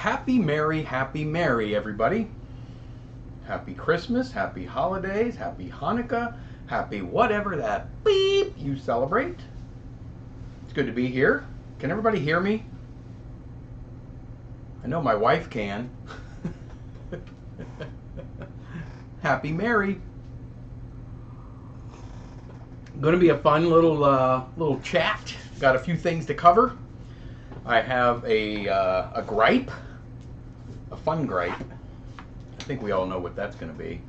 Happy Merry, everybody. Happy Christmas, happy holidays, happy Hanukkah, happy whatever that beep you celebrate. It's good to be here. Can everybody hear me? I know my wife can. Happy Merry. Going to be a fun little chat. Got a few things to cover. I have a gripe, a fun gripe. I think we all know what that's going to be.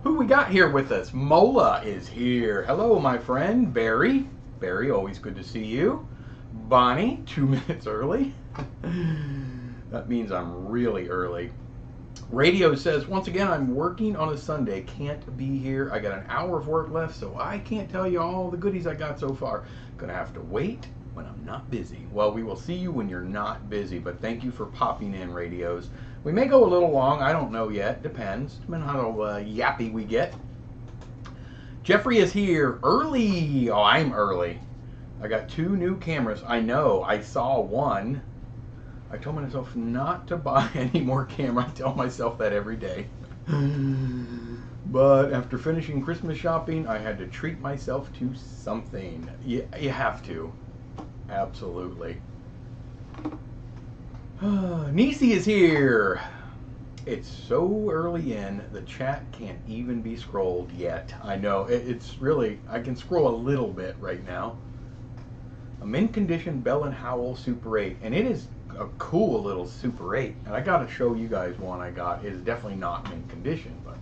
Who we got here with us? Mola is here. Hello, my friend. Barry. Barry, always good to see you. Bonnie, 2 minutes early. That means I'm really early. Radio says, once again, I'm working on a Sunday. Can't be here. I got an hour of work left, so I can't tell you all the goodies I got so far. Gonna have to wait when I'm not busy. Well, we will see you when you're not busy, but thank you for popping in, Radios. We may go a little long. I don't know yet. Depends. Depending on how yappy we get. Jeffrey is here. Early. Oh, I'm early. I got 2 new cameras. I know. I saw one. I told myself not to buy any more camera. I tell myself that every day. But after finishing Christmas shopping, I had to treat myself to something. You have to. Absolutely. Nisi is here. It's so early in, the chat can't even be scrolled yet. I know, it's really, I can scroll a little bit right now. A mint condition Bell & Howell Super 8, and it is a cool little Super 8. And I got to show you guys one I got. It is definitely not mint condition, but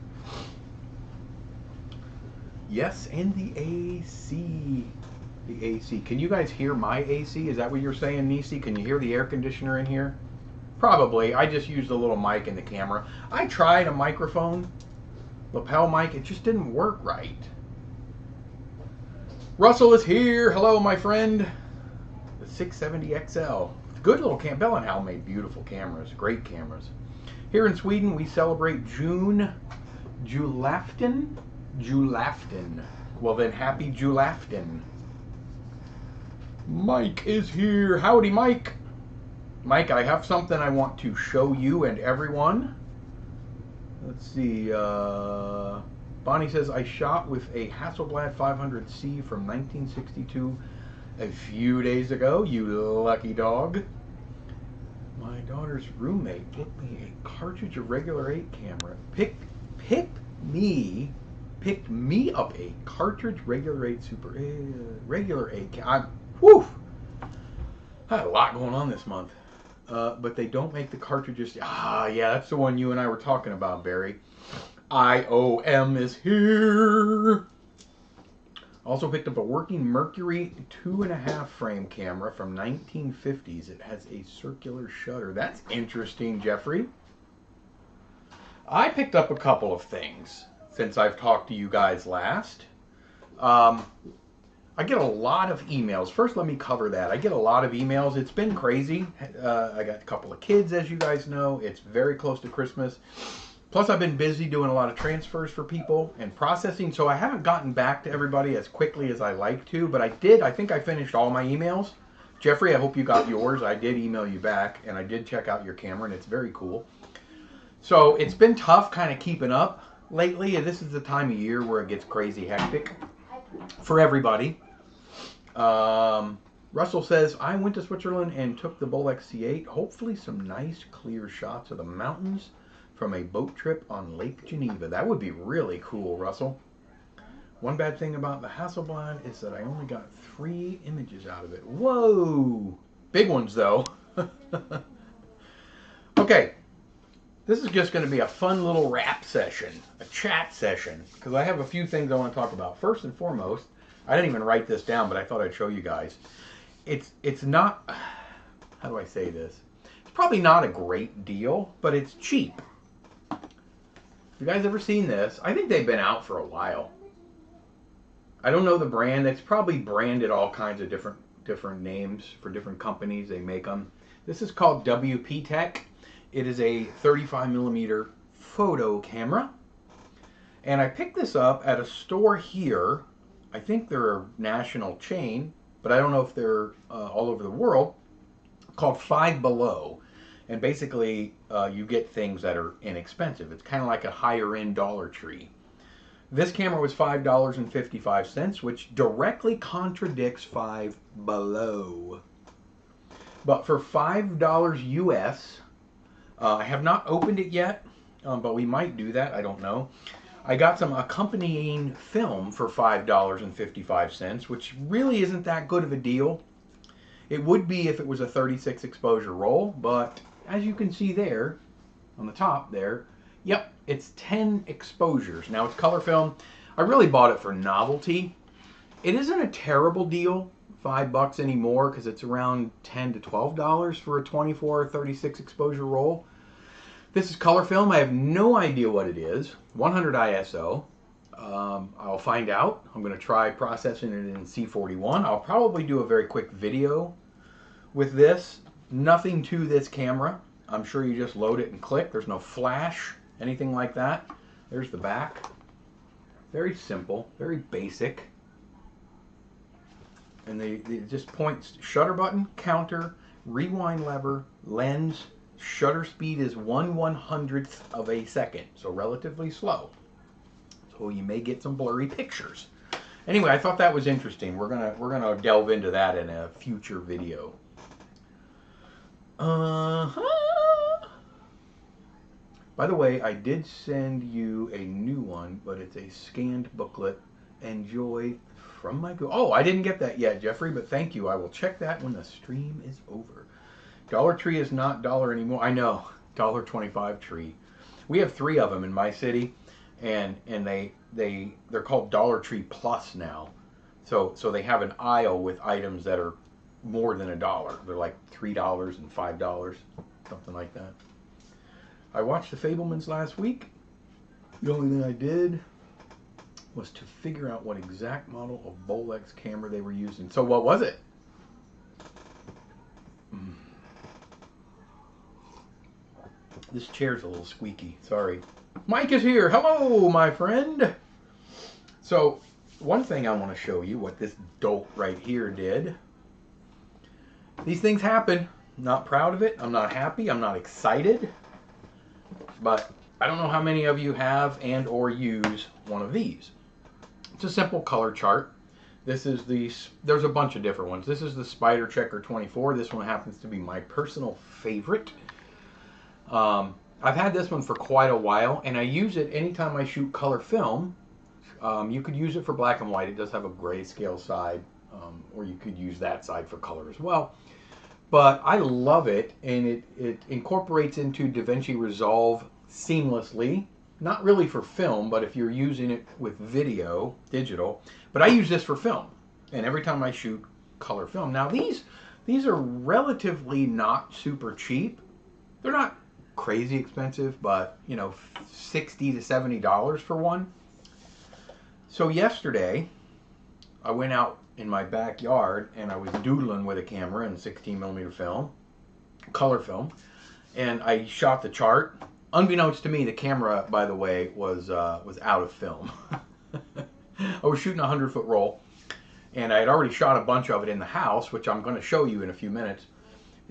yes, and the AC. The AC. Can you guys hear my AC? Is that what you're saying, Nisi? Can you hear the air conditioner in here? Probably. I just used a little mic in the camera. I tried a microphone, lapel mic. It just didn't work right. Russell is here. Hello, my friend. The 670 XL. Good little cam. Bell & Howell made beautiful cameras. Great cameras. Here in Sweden, we celebrate Julafton. Julafton. Well, then, happy Julafton. Mike is here. Howdy, Mike. Mike, I have something I want to show you and everyone. Let's see. Bonnie says, I shot with a Hasselblad 500C from 1962 a few days ago. You lucky dog. My daughter's roommate picked me a cartridge of regular 8 camera. Picked me up a cartridge regular 8 regular 8 whew! I had a lot going on this month. But they don't make the cartridges. Ah, yeah, that's the one you and I were talking about, Barry. IOM is here. Also picked up a working Mercury 2.5 frame camera from 1950s. It has a circular shutter. That's interesting, Jeffrey. I picked up a couple of things since I've talked to you guys last. I get a lot of emails. First, let me cover that. I get a lot of emails. It's been crazy. I got a couple of kids, as you guys know. It's very close to Christmas. Plus, I've been busy doing a lot of transfers for people and processing, so I haven't gotten back to everybody as quickly as I like to, but I did. I think I finished all my emails. Jeffrey, I hope you got yours. I did email you back, and I did check out your camera, and it's very cool. So it's been tough kind of keeping up lately, and this is the time of year where it gets crazy hectic for everybody. Russell says, I went to Switzerland and took the Bolex C8. Hopefully some nice clear shots of the mountains from a boat trip on Lake Geneva. That would be really cool, Russell. One bad thing about the Hasselblad is that I only got 3 images out of it. Whoa! Big ones, though. Okay. This is just going to be a fun little rap session, a chat session, because I have a few things I want to talk about. First and foremost, I didn't even write this down, but I thought I'd show you guys. It's not, how do I say this? It's probably not a great deal, but it's cheap. You guys ever seen this? I think they've been out for a while. I don't know the brand. It's probably branded all kinds of different names for different companies. They make them. This is called WP Tech. It is a 35mm photo camera. And I picked this up at a store here. I think they're a national chain, but I don't know if they're all over the world, called Five Below. And basically, you get things that are inexpensive. It's kind of like a higher end Dollar Tree. This camera was $5.55, which directly contradicts Five Below. But for $5 US, I have not opened it yet, but we might do that. I don't know. I got some accompanying film for $5.55, which really isn't that good of a deal. It would be if it was a 36 exposure roll, but as you can see there, on the top there, yep, it's 10 exposures. Now it's color film. I really bought it for novelty. It isn't a terrible deal, $5 anymore, because it's around $10 to $12 for a 24 or 36 exposure roll. This is color film. I have no idea what it is. 100 ISO. I'll find out. I'm going to try processing it in C41. I'll probably do a very quick video with this. Nothing to this camera. I'm sure you just load it and click. There's no flash, anything like that. There's the back. Very simple, very basic. And they just points, shutter button, counter, rewind lever, lens. Shutter speed is 1/100th of a second, so relatively slow. So you may get some blurry pictures. Anyway, I thought that was interesting. We're gonna delve into that in a future video. By the way, I did send you a new one, but it's a scanned booklet. Enjoy from my go. Oh, I didn't get that yet, Jeffrey, but thank you. I will check that when the stream is over. Dollar Tree is not dollar anymore. I know, $1.25 tree. We have 3 of them in my city, and they're called Dollar Tree Plus now. So they have an aisle with items that are more than $1. They're like $3 and $5, something like that. I watched The Fabelmans last week. The only thing I did was to figure out what exact model of Bolex camera they were using. So what was it? This chair's a little squeaky, sorry. Mike is here. Hello, my friend. So, one thing I want to show you, what this dolt right here did. These things happen. I'm not proud of it. I'm not happy. I'm not excited. But I don't know how many of you have and or use one of these. It's a simple color chart. This is there's a bunch of different ones. This is the Spider Checker 24. This one happens to be my personal favorite. I've had this one for quite a while, and I use it anytime I shoot color film. You could use it for black and white. It does have a grayscale side, or you could use that side for color as well. But I love it, and it incorporates into DaVinci Resolve seamlessly. Not really for film, but if you're using it with video, digital. But I use this for film, and every time I shoot color film. Now these are relatively not super cheap. They're not crazy expensive, but you know, $60 to $70 for one. So yesterday, I went out in my backyard and I was doodling with a camera in 16mm film, color film, and I shot the chart. Unbeknownst to me, the camera, by the way, was out of film. I was shooting a 100-foot roll, and I had already shot a bunch of it in the house, which I'm going to show you in a few minutes.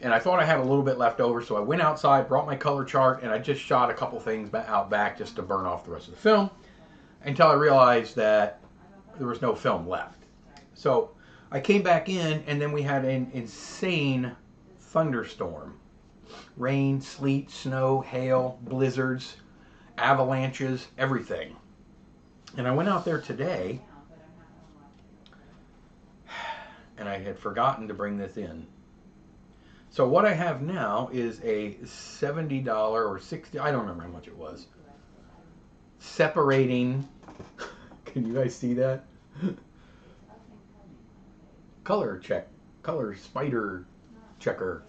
And I thought I had a little bit left over, so I went outside, brought my color chart, and I just shot a couple things out back just to burn off the rest of the film, until I realized that there was no film left. So I came back in, and then we had an insane thunderstorm. Rain, sleet, snow, hail, blizzards, avalanches, everything. And I went out there today, and I had forgotten to bring this in. So what I have now is a $70 or $60, I don't remember how much it was, separating, can you guys see that? Color spider checker.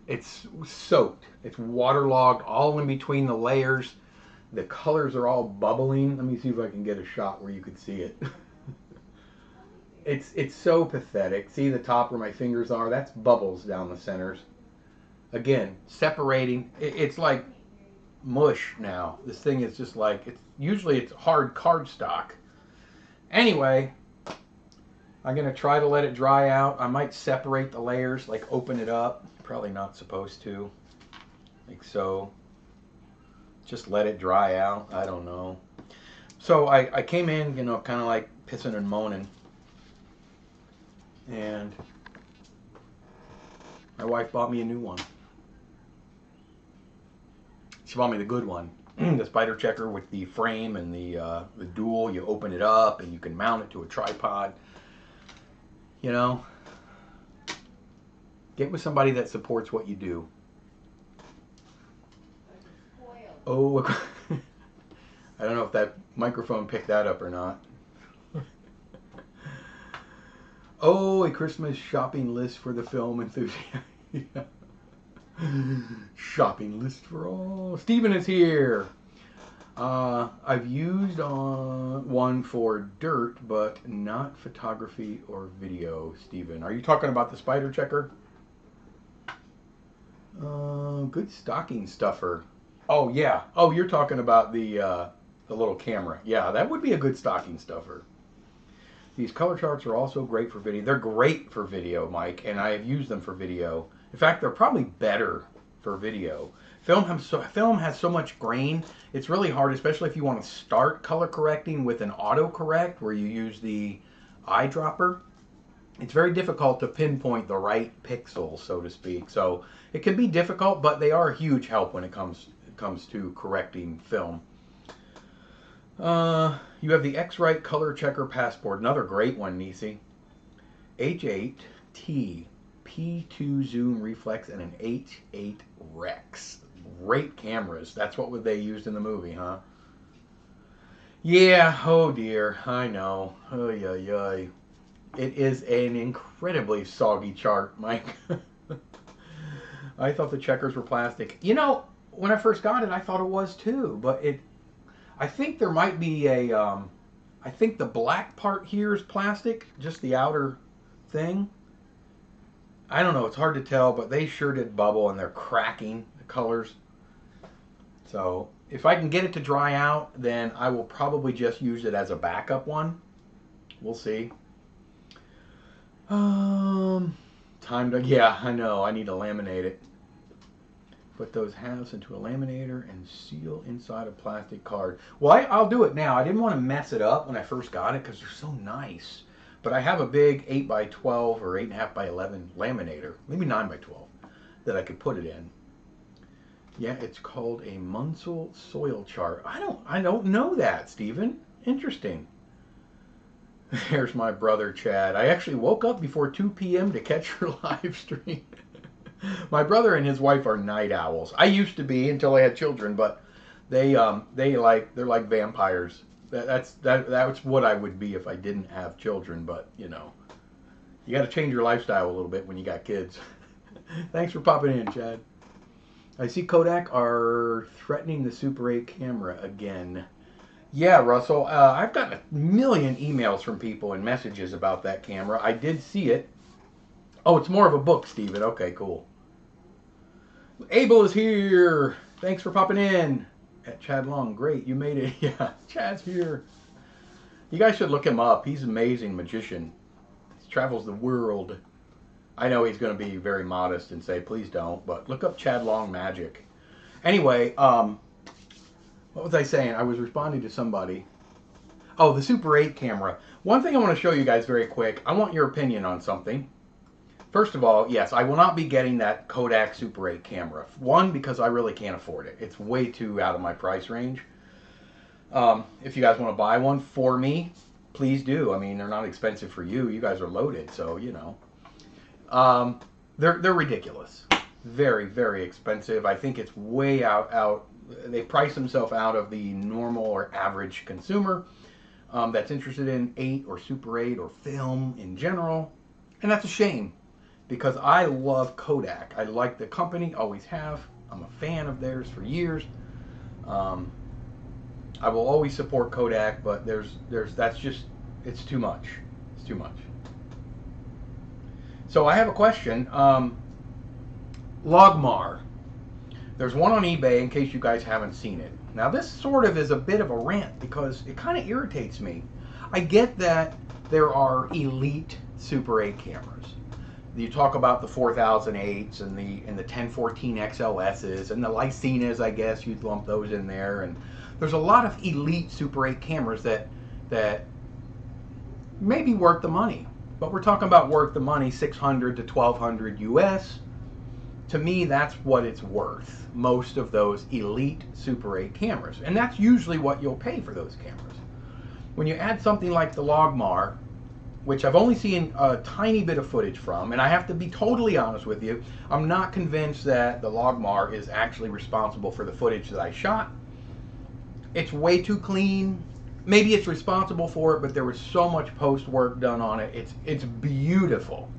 It's soaked. It's waterlogged all in between the layers. The colors are all bubbling. Let me see if I can get a shot where you could see it. It's so pathetic. See the top where my fingers are? That's bubbles down the centers. Again, separating. It's like mush now. This thing is just like, usually it's hard cardstock. Anyway, I'm going to try to let it dry out. I might separate the layers, like open it up. Probably not supposed to. like so. Just let it dry out. I don't know. So I came in, you know, kind of like pissing and moaning. And my wife bought me a new one. She bought me the good one. The spider checker with the frame and the dual. You open it up and you can mount it to a tripod. You know, get with somebody that supports what you do. Oh, I don't know if that microphone picked that up or not. Oh, a Christmas shopping list for the film enthusiast. Yeah. Shopping list for all. Steven is here. I've used one for dirt, but not photography or video, Steven. Are you talking about the spider checker? Good stocking stuffer. Oh, yeah. Oh, you're talking about the little camera. Yeah, that would be a good stocking stuffer. These color charts are also great for video. They're great for video, Mike, and I have used them for video. In fact, they're probably better for video. Film has so much grain, it's really hard, especially if you want to start color correcting with an autocorrect where you use the eyedropper. It's very difficult to pinpoint the right pixels, so to speak. So it can be difficult, but they are a huge help when it comes to correcting film. You have the X-Rite Color Checker Passport, another great one, Nisi. H8T, P2 Zoom Reflex, and an H8 Rex. Great cameras. That's what they used in the movie, huh? Yeah, oh dear, I know. Oy, oy, oy. It is an incredibly soggy chart, Mike. I thought the checkers were plastic. You know, when I first got it, I thought it was too, but I think there might be I think the black part here is plastic, just the outer thing. I don't know, it's hard to tell, but they sure did bubble and they're cracking the colors. So if I can get it to dry out, then I will probably just use it as a backup one. We'll see. Time to, yeah, I know, I need to laminate it. Put those halves into a laminator and seal inside a plastic card. Well, I'll do it now. I didn't want to mess it up when I first got it because they're so nice. But I have a big 8x12 or 8.5x11 laminator, maybe 9x12, that I could put it in. Yeah, it's called a Munsell soil chart. I don't know that, Stephen. Interesting. There's my brother, Chad. I actually woke up before 2 p.m. to catch your live stream. My brother and his wife are night owls. I used to be until I had children, but they're like vampires. That's what I would be if I didn't have children. But you know, you got to change your lifestyle a little bit when you got kids. Thanks for popping in, Chad. I see Kodak are threatening the Super 8 camera again. Yeah, Russell, I've gotten a million emails from people and messages about that camera. I did see it. Oh, it's more of a book, Steven. Okay, cool. Abel is here. Thanks for popping in. At Chad Long, great, you made it. Yeah, Chad's here. You guys should look him up. He's an amazing magician. He travels the world. I know he's going to be very modest and say, please don't, but look up Chad Long Magic. Anyway, what was I saying? I was responding to somebody. Oh, the Super 8 camera. One thing I want to show you guys very quick. I want your opinion on something. First of all, yes, I will not be getting that Kodak Super 8 camera. One, because I really can't afford it. It's way too out of my price range. If you guys want to buy one for me, please do. I mean, they're not expensive for you. You guys are loaded, so, you know. They're ridiculous. Very, very expensive. I think it's way out. They price themselves out of the normal or average consumer that's interested in 8 or Super 8 or film in general. And that's a shame. Because I love Kodak. I like the company, always have. I'm a fan of theirs for years. I will always support Kodak, but that's just, it's too much. It's too much. So I have a question. Logmar. There's one on eBay in case you guys haven't seen it. Now this sort of is a bit of a rant because it kind of irritates me. I get that there are elite Super 8 cameras. you talk about the 4008s and the 1014 XLSs and the Lycinas, I guess you'd lump those in there. And there's a lot of elite Super 8 cameras that may be worth the money. But we're talking about worth the money, $600 to $1,200 US. To me, that's what it's worth, most of those elite Super 8 cameras. And that's usually what you'll pay for those cameras. When you add something like the Logmar, which I've only seen a tiny bit of footage from, and I have to be totally honest with you, I'm not convinced that the Logmar is actually responsible for the footage that I shot. It's way too clean. Maybe it's responsible for it, but there was so much post work done on it. It's beautiful.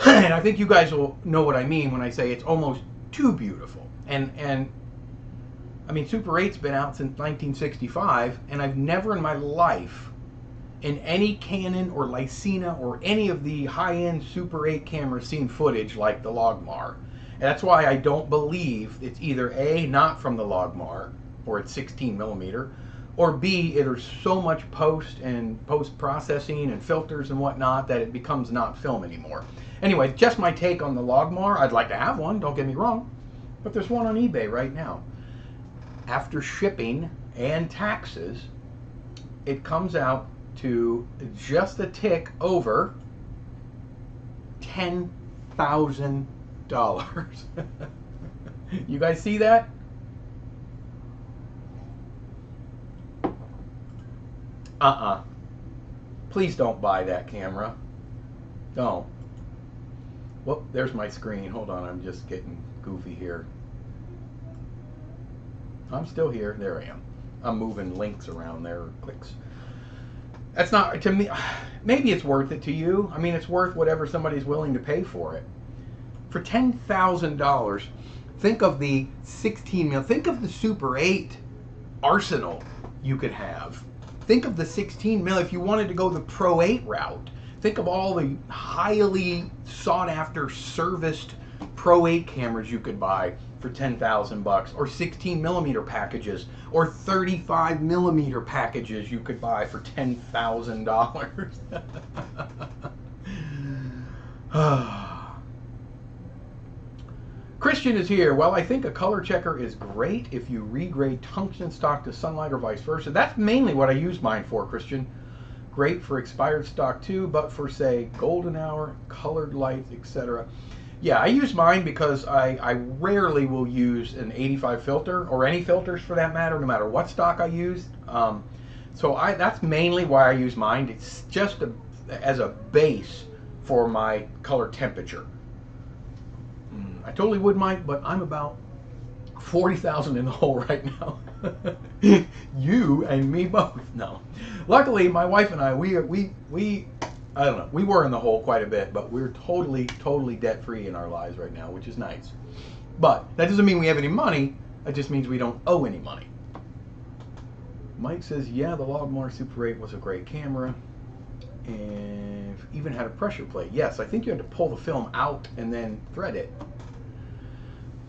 And I think you guys will know what I mean when I say it's almost too beautiful. And I mean, Super 8's been out since 1965, and I've never in my life, in any Canon or Lycina or any of the high-end Super 8 cameras, seen footage like the Logmar. And that's why I don't believe it's either A, not from the Logmar, or it's 16 millimeter, or B, there's so much post-processing and filters and whatnot that it becomes not film anymore. Anyway, just my take on the Logmar. I'd like to have one, don't get me wrong, but there's one on eBay right now. After shipping and taxes, it comes out to just a tick over $10,000. You guys see that? Please don't buy that camera. Don't. Whoop, there's my screen. Hold on, I'm just getting goofy here. I'm still here. There I am. I'm moving links around there, clicks. That's not, to me, maybe it's worth it to you. I mean, it's worth whatever somebody's willing to pay for it. For $10,000, think of the 16 mil, think of the Super 8 arsenal you could have. Think of the 16 mil if you wanted to go the Pro 8 route. Think of all the highly sought after serviced Pro 8 cameras you could buy for 10,000 bucks, or 16 millimeter packages, or 35 millimeter packages you could buy for $10,000. Christian is here. Well, I think a color checker is great if you regrade tungsten stock to sunlight or vice versa. That's mainly what I use mine for, Christian. Great for expired stock too, but for, say, golden hour, colored lights, etc. Yeah, I use mine because I rarely will use an 85 filter, or any filters for that matter, no matter what stock I use. So that's mainly why I use mine. It's just as a base for my color temperature. I totally would, Mike, but I'm about 40,000 in the hole right now. You and me both. No. Luckily, my wife and I, we I don't know, we were in the hole quite a bit, but we're totally debt-free in our lives right now, which is nice. But that doesn't mean we have any money. It just means we don't owe any money. Mike says, yeah, the Logmar Super 8 was a great camera, and even had a pressure plate. Yes, I think you had to pull the film out and then thread it.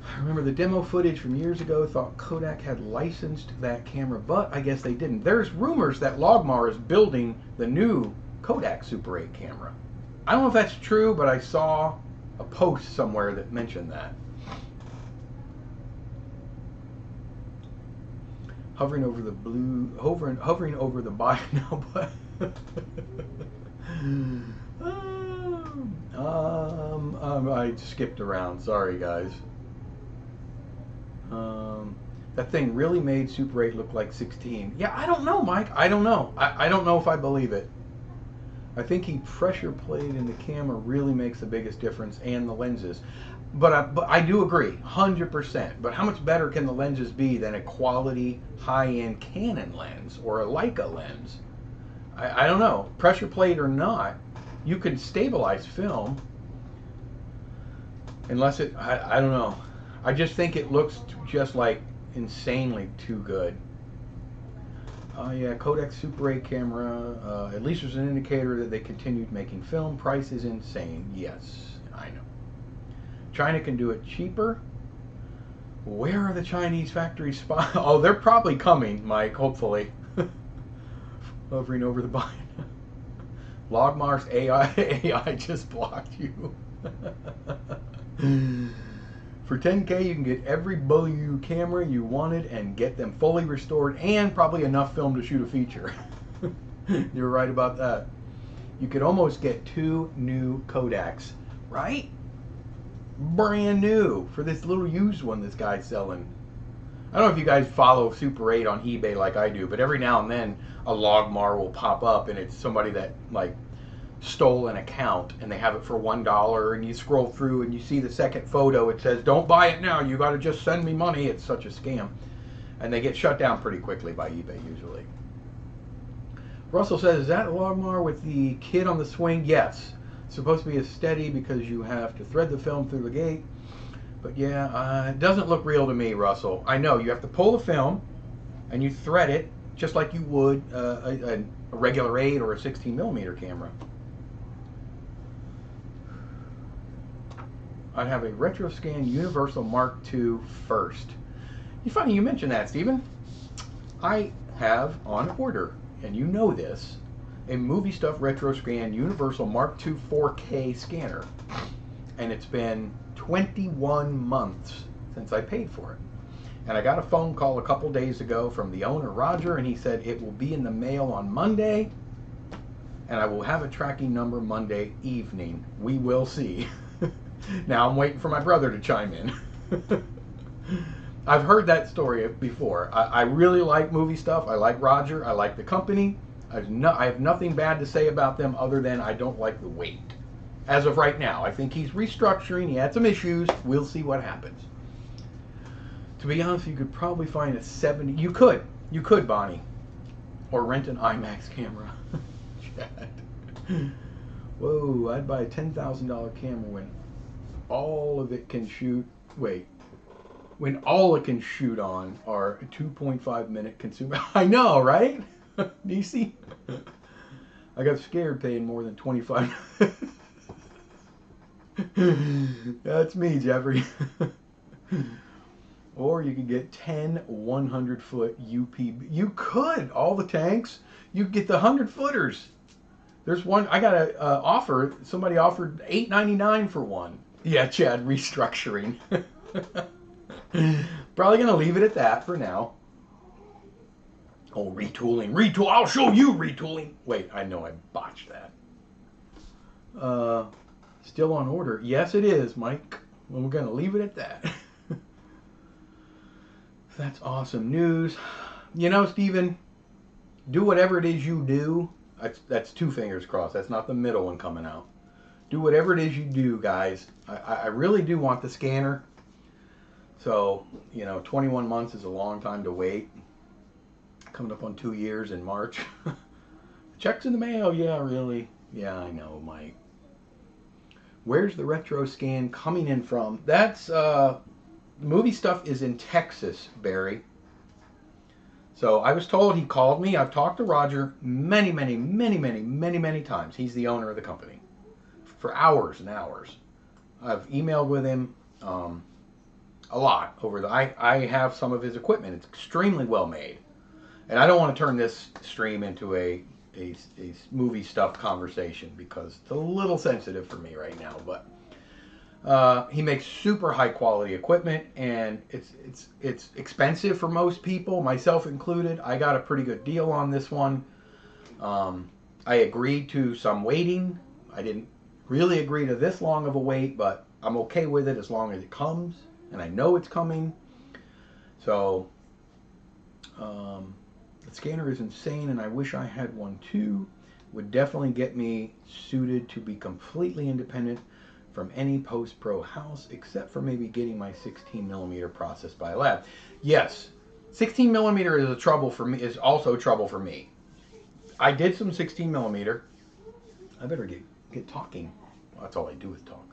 I remember the demo footage from years ago, thought Kodak had licensed that camera, but I guess they didn't. There's rumors that Logmar is building the new Kodak Super 8 camera. I don't know if that's true, but I saw a post somewhere that mentioned that. Hovering over the blue, hovering over the bio now, but I skipped around. Sorry, guys. That thing really made Super 8 look like 16. Yeah, I don't know, Mike. I don't know. I don't know if I believe it. I think he pressure played in the camera really makes the biggest difference, and the lenses. But I do agree, 100%. But how much better can the lenses be than a quality high-end Canon lens or a Leica lens? I don't know. Pressure plate or not, you can stabilize film. Unless it, I don't know. I just think it looks just like insanely too good. Yeah, Kodak Super 8 camera. At least there's an indicator that they continued making film. Price is insane. Yes, I know. China can do it cheaper. Where are the Chinese factory spots? Oh, they're probably coming, Mike, hopefully. Hovering over the bind. Logmar's AI just blocked you. For 10K, you can get every Bolu camera you wanted and get them fully restored and probably enough film to shoot a feature. You're right about that. You could almost get 2 new Kodaks, right? Brand new for this little used one this guy's selling. I don't know if you guys follow Super 8 on eBay like I do, but every now and then a Logmar will pop up and it's somebody that like stole an account and they have it for $1, and you scroll through and you see the second photo, it says don't buy it now, you got to just send me money. It's such a scam, and they get shut down pretty quickly by eBay usually. Russell says, is that a Logmar with the kid on the swing? Yes, it's supposed to be a steady because you have to thread the film through the gate, but yeah, it doesn't look real to me, Russell. I know you have to pull the film and you thread it just like you would a regular 8 or a 16mm camera. I'd have a RetroScan Universal Mark II first. It's funny you mentioned that, Stephen. I have on order, and you know this, a Movie Stuff RetroScan Universal Mark II 4K scanner. And it's been 21 months since I paid for it. And I got a phone call a couple days ago from the owner, Roger, and he said it will be in the mail on Monday, and I will have a tracking number Monday evening. We will see. Now I'm waiting for my brother to chime in. I've heard that story before. I really like Movie Stuff. I like Roger. I like the company. I have nothing bad to say about them other than I don't like the weight. As of right now, I think he's restructuring. He had some issues. We'll see what happens. To be honest, you could probably find a 70. You could, Bonnie, or rent an IMAX camera. Chad. Whoa, I'd buy a $10,000 camera when all of it can shoot. Wait, when all it can shoot on are a 2.5 minute consumer. I know, right? Do you see? I got scared paying more than 25. That's me, Jeffrey. Or you could get 10 100-foot UPB. You could, all the tanks. You could get the 100-footers. There's one, I got an offer. Somebody offered $8.99 for one. Yeah, Chad, restructuring. Probably going to leave it at that for now. Oh, retooling. Retool. I'll show you retooling. Wait, I know I botched that. Still on order. Yes, it is, Mike. Well, we're going to leave it at that. That's awesome news. You know, Stephen, do whatever it is you do. That's 2 fingers crossed. That's not the middle one coming out. Do whatever it is you do, guys. I really do want the scanner. So, you know, 21 months is a long time to wait. Coming up on 2 years in March. Checks in the mail. Yeah, really. Yeah, I know, Mike. Where's the retro scan coming in from? That's, Movie Stuff is in Texas, Barry. So I was told, he called me. I've talked to Roger many times. He's the owner of the company. For hours and hours. I've emailed with him a lot over the. I have some of his equipment. It's extremely well made, and I don't want to turn this stream into a Movie Stuff conversation because it's a little sensitive for me right now. But he makes super high quality equipment, and it's expensive for most people, myself included. I got a pretty good deal on this one. I agreed to some waiting. I didn't really agree to this long of a wait, but I'm okay with it as long as it comes, and I know it's coming. So the scanner is insane, and I wish I had one too. Would definitely get me suited to be completely independent from any post-pro house, except for maybe getting my 16mm processed by a lab. Yes, 16mm is a trouble for me. Is also trouble for me. I did some 16mm. I better get talking. Well, that's all I do is talk.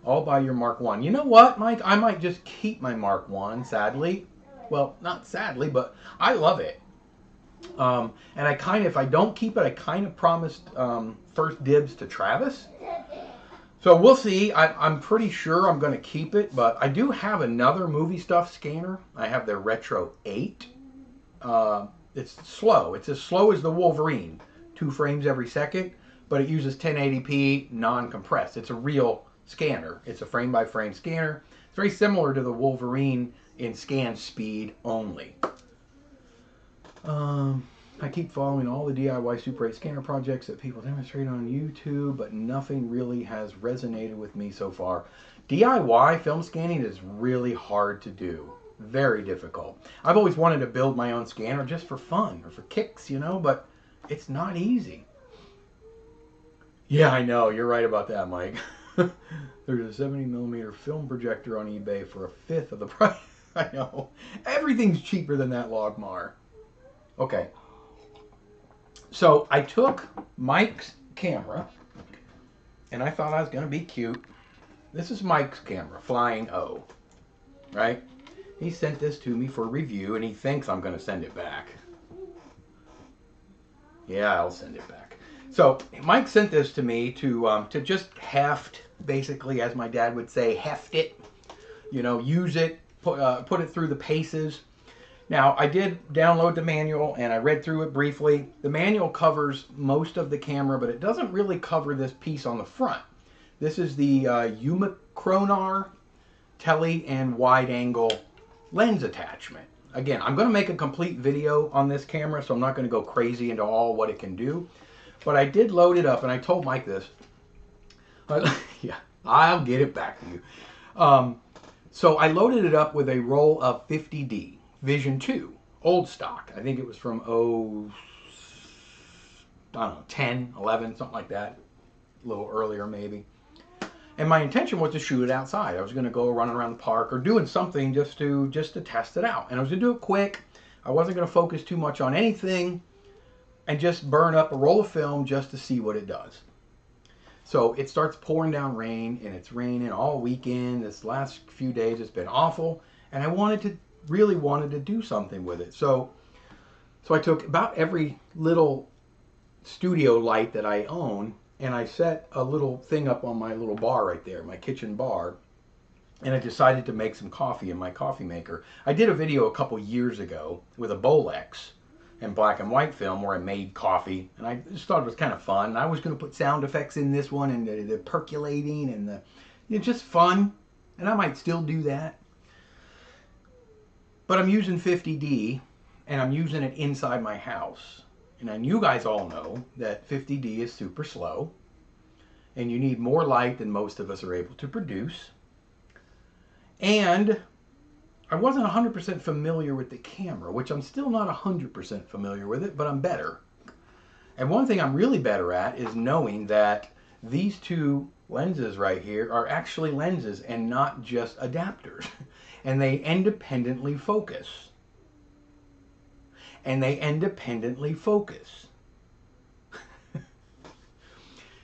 All by your Mark 1. You know what, Mike? I might just keep my Mark 1, sadly. Well, not sadly, but I love it. And I kind of, if I don't keep it, I kind of promised first dibs to Travis. So we'll see. I'm pretty sure I'm going to keep it, but I do have another Movie Stuff scanner. I have their Retro 8. It's slow. It's as slow as the Wolverine. 2 frames every second. but it uses 1080p non-compressed. It's a real scanner. It's a frame-by-frame scanner. It's very similar to the Wolverine in scan speed only. I keep following all the DIY Super 8 scanner projects that people demonstrate on YouTube, but nothing really has resonated with me so far. DIY film scanning is really hard to do. Very difficult. I've always wanted to build my own scanner just for fun or for kicks, you know, but it's not easy. Yeah, I know. You're right about that, Mike. There's a 70mm film projector on eBay for a fifth of the price. I know. Everything's cheaper than that Logmar. Okay. So I took Mike's camera, and I thought I was going to be cute. This is Mike's camera, Flying O, right? He sent this to me for review, and he thinks I'm going to send it back. Yeah, I'll send it back. So Mike sent this to me to just heft, basically, as my dad would say, heft it. You know, use it, put it through the paces. Now, I did download the manual, and I read through it briefly. The manual covers most of the camera, but it doesn't really cover this piece on the front. This is the Umichronar tele and wide angle lens attachment. Again, I'm going to make a complete video on this camera, so I'm not going to go crazy into all what it can do. But I did load it up, and I told Mike this. Yeah, I'll get it back to you. So I loaded it up with a roll of 50D Vision 2, old stock. I think it was from, I don't know, 10, 11, something like that. A little earlier, maybe. And my intention was to shoot it outside. I was going to go running around the park or doing something just to test it out. And I was going to do it quick. I wasn't going to focus too much on anything and just burn up a roll of film just to see what it does. So it starts pouring down rain, and it's raining all weekend. This last few days it's been awful, and I really wanted to do something with it. So I took about every little studio light that I own, and I set a little thing up on my little bar right there, my kitchen bar, and I decided to make some coffee in my coffee maker. I did a video a couple years ago with a Bolex and black and white film where I made coffee, and I just thought it was kind of fun. And I was going to put sound effects in this one, and the percolating, and just fun, and I might still do that. But I'm using 50D, and I'm using it inside my house. And you guys all know that 50D is super slow, and you need more light than most of us are able to produce. And I wasn't 100% familiar with the camera, which I'm still not 100% familiar with it, but I'm better. And one thing I'm really better at is knowing that these two lenses right here are actually lenses and not just adapters. And they independently focus. And they independently focus.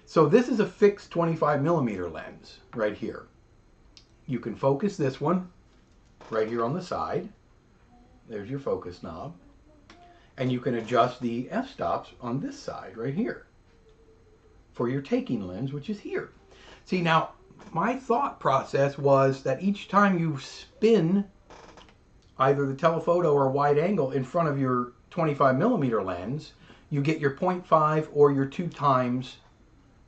So this is a fixed 25mm lens right here. You can focus this one right here on the side. There's your focus knob. And you can adjust the f-stops on this side right here for your taking lens, which is here. See, now my thought process was that each time you spin either the telephoto or wide angle in front of your 25mm lens, you get your 0.5 or your 2 times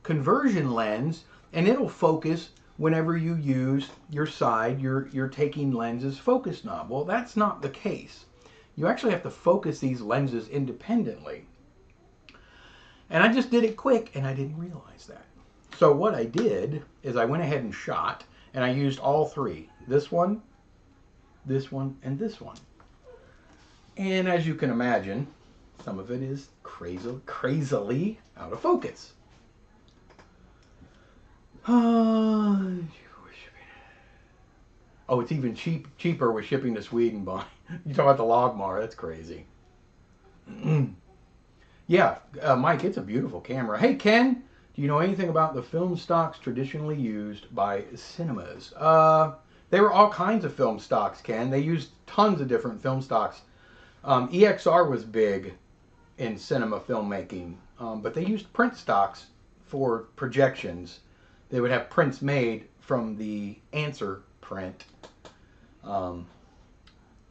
conversion lens, and it'll focus whenever you use your side, your taking lens's focus knob. Well, that's not the case. You actually have to focus these lenses independently. And I just did it quick, and I didn't realize that. So what I did is I went ahead and shot, and I used all three. This one, and this one. And as you can imagine, some of it is crazily out of focus. Oh, it's even cheaper with shipping to Sweden. You talk about the Logmar, that's crazy. Yeah, Mike, it's a beautiful camera. Hey, Ken, do you know anything about the film stocks traditionally used by cinemas? There were all kinds of film stocks, Ken. They used tons of different film stocks. EXR was big in cinema filmmaking, but they used print stocks for projections. They would have prints made from the answer print.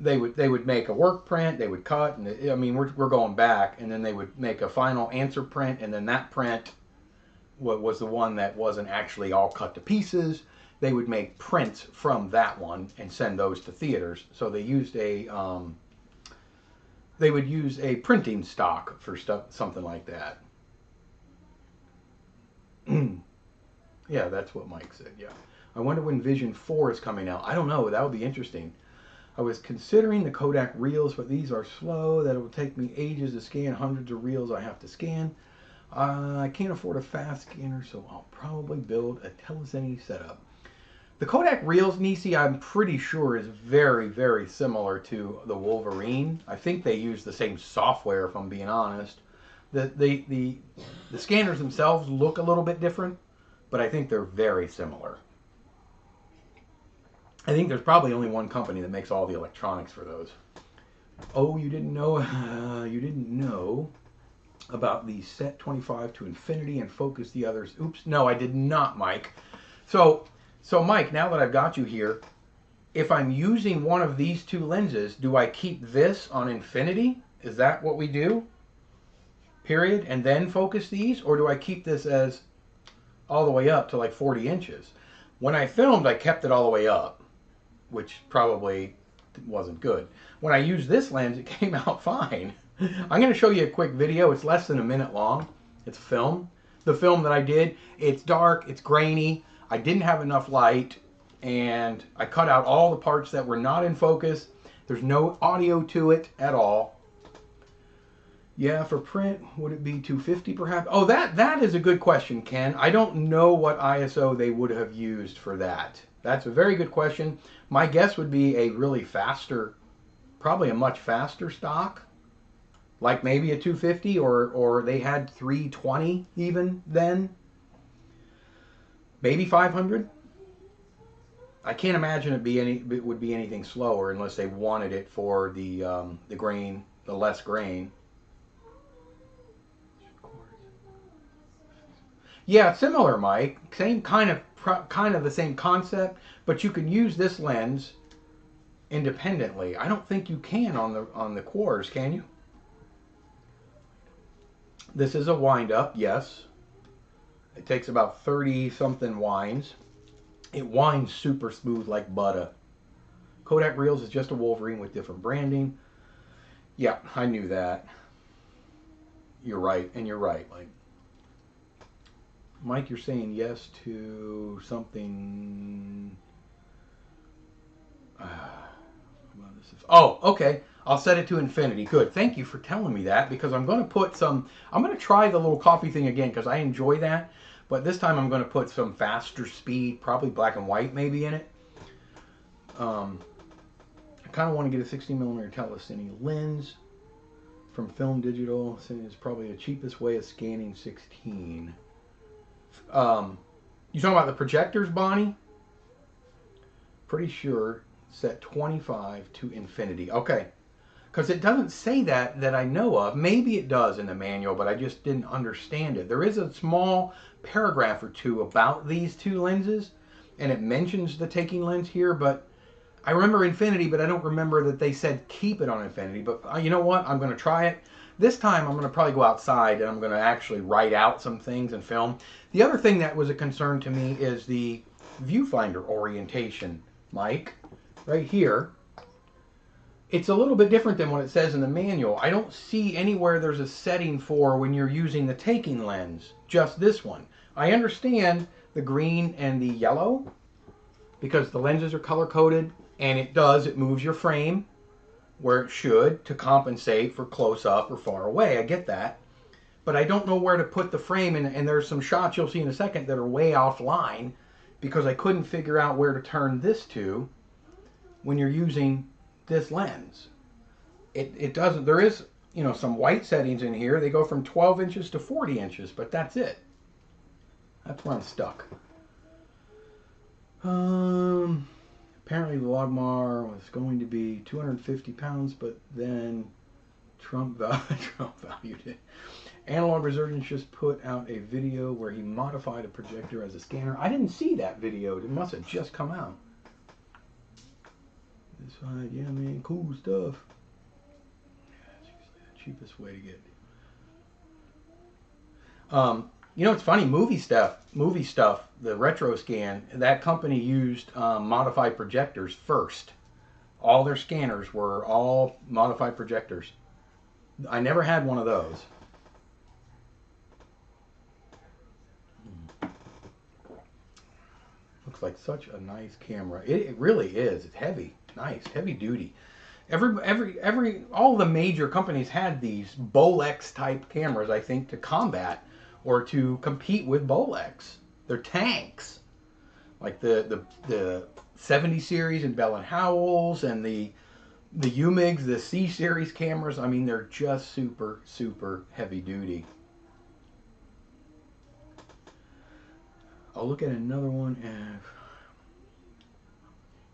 They would make a work print, they would cut, and I mean we're going back, and then they would make a final answer print, and then that print what was the one that wasn't actually all cut to pieces. They would make prints from that one and send those to theaters. So they used they would use a printing stock for stuff, something like that. Yeah, that's what Mike said. Yeah. I wonder when Vision 4 is coming out. I don't know. That would be interesting. I was considering the Kodak reels, but these are slow. That it will take me ages to scan hundreds of reels I have to scan. I can't afford a fast scanner, so I'll probably build a telecine setup. The Kodak reels, Nisi, I'm pretty sure is very, very similar to the Wolverine. I think they use the same software, if I'm being honest. The scanners themselves look a little bit different, but I think they're very similar. I think there's probably only one company that makes all the electronics for those. Oh, you didn't know about the set 25 to infinity and focus the others. Oops, no, I did not, Mike. So Mike, now that I've got you here, if I'm using one of these two lenses, do I keep this on infinity? Is that what we do? Period, and then focus these? Or do I keep this as all the way up to like 40 inches? When I filmed, I kept it all the way up, which probably wasn't good. When I used this lens, it came out fine. I'm going to show you a quick video. It's less than a minute long. It's film. The film that I did, it's dark, it's grainy. I didn't have enough light, and I cut out all the parts that were not in focus. There's no audio to it at all. Yeah, for print, would it be 250 perhaps? Oh, that is a good question, Ken. I don't know what ISO they would have used for that. That's a very good question. My guess would be a really faster, probably a much faster stock, like maybe a 250, or they had 320 even then. Maybe 500. I can't imagine it would be anything slower unless they wanted it for the grain, the less grain. Yeah, similar, Mike. Same kind of the same concept, but you can use this lens independently. I don't think you can on the Quartz, can you? This is a wind up, yes. It takes about 30 something winds. It winds super smooth like butter. Kodak Reels is just a Wolverine with different branding. Yeah, I knew that. You're right, and you're right. Like, Mike, you're saying yes to something. Oh, okay. I'll set it to infinity. Good. Thank you for telling me that, because I'm going to put some. I'm going to try the little coffee thing again because I enjoy that. But this time I'm going to put some faster speed, probably black and white maybe in it. I kind of want to get a 60mm telecine lens from Film Digital. It's probably the cheapest way of scanning 16. You talking about the projectors, Bonnie? Pretty sure set 25 to infinity. Okay. Because it doesn't say that I know of. Maybe it does in the manual, but I just didn't understand it. There is a small paragraph or two about these two lenses, and it mentions the taking lens here, but I remember infinity, but I don't remember that they said keep it on infinity. But you know what? I'm going to try it. This time I'm going to probably go outside and I'm going to actually write out some things and film. The other thing that was a concern to me is the viewfinder orientation, Mike. Right here. It's a little bit different than what it says in the manual. I don't see anywhere there's a setting for when you're using the taking lens. Just this one. I understand the green and the yellow because the lenses are color coded, and it moves your frame where it should to compensate for close up or far away. I get that. But I don't know where to put the frame, and there's some shots you'll see in a second that are way offline because I couldn't figure out where to turn this to when you're using this lens. It doesn't, there is, some white settings in here. They go from 12 inches to 40 inches, but that's it. That's where I'm stuck. Apparently the Logmar was going to be 250 pounds, but then Trump valued it. Analog Resurgence just put out a video where he modified a projector as a scanner. I didn't see that video. It must have just come out. This side, yeah, man, cool stuff. Yeah, it's usually the cheapest way to get. You know, it's funny, movie stuff, the retro scan, that company used modified projectors first. All their scanners were all modified projectors. I never had one of those. Looks like such a nice camera. It really is. It's heavy, nice, heavy duty. All the major companies had these Bolex type cameras, I think, to combat or to compete with Bolex. They're tanks, like the 70 series and Bell and Howells and the UMIGs, the C series cameras. I mean, they're just super heavy duty. I'll look at another one.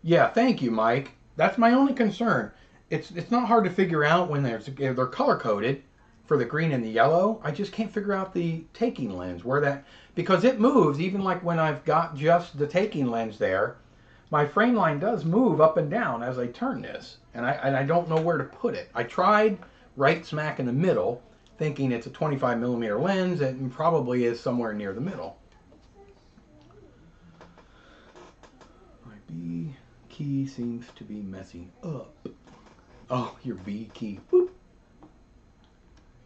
Yeah, thank you, Mike. That's my only concern. It's not hard to figure out when they're color coded for the green and the yellow. I just can't figure out the taking lens where that, because it moves even like when I've got just the taking lens there. My frame line does move up and down as I turn this, and I don't know where to put it. I tried right smack in the middle, thinking it's a 25 millimeter lens, and it probably is somewhere near the middle. My B key seems to be messing up. Oh, your B key. Boop.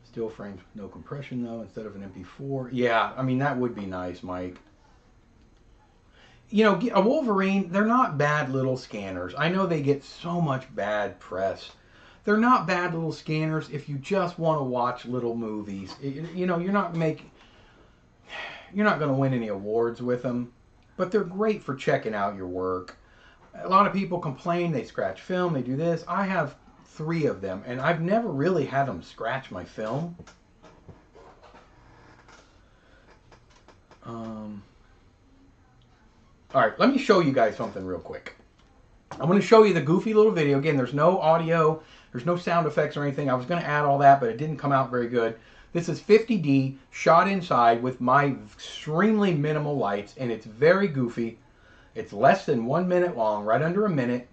Still frames with no compression though, instead of an MP4. Yeah, I mean, that would be nice, Mike. You know, a Wolverine, they're not bad little scanners. I know they get so much bad press. They're not bad little scanners if you just want to watch little movies. You know, you're not going to win any awards with them, but they're great for checking out your work. A lot of people complain they scratch film, they do this. I have 3 of them, and I've never really had them scratch my film. All right, let me show you guys something real quick. I'm going to show you the goofy little video. Again, there's no audio, there's no sound effects or anything. I was going to add all that, but it didn't come out very good. This is 50D shot inside with my extremely minimal lights, and it's very goofy. It's less than 1 minute long, right under a minute.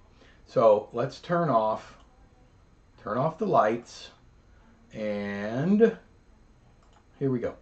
So let's turn off the lights, and here we go.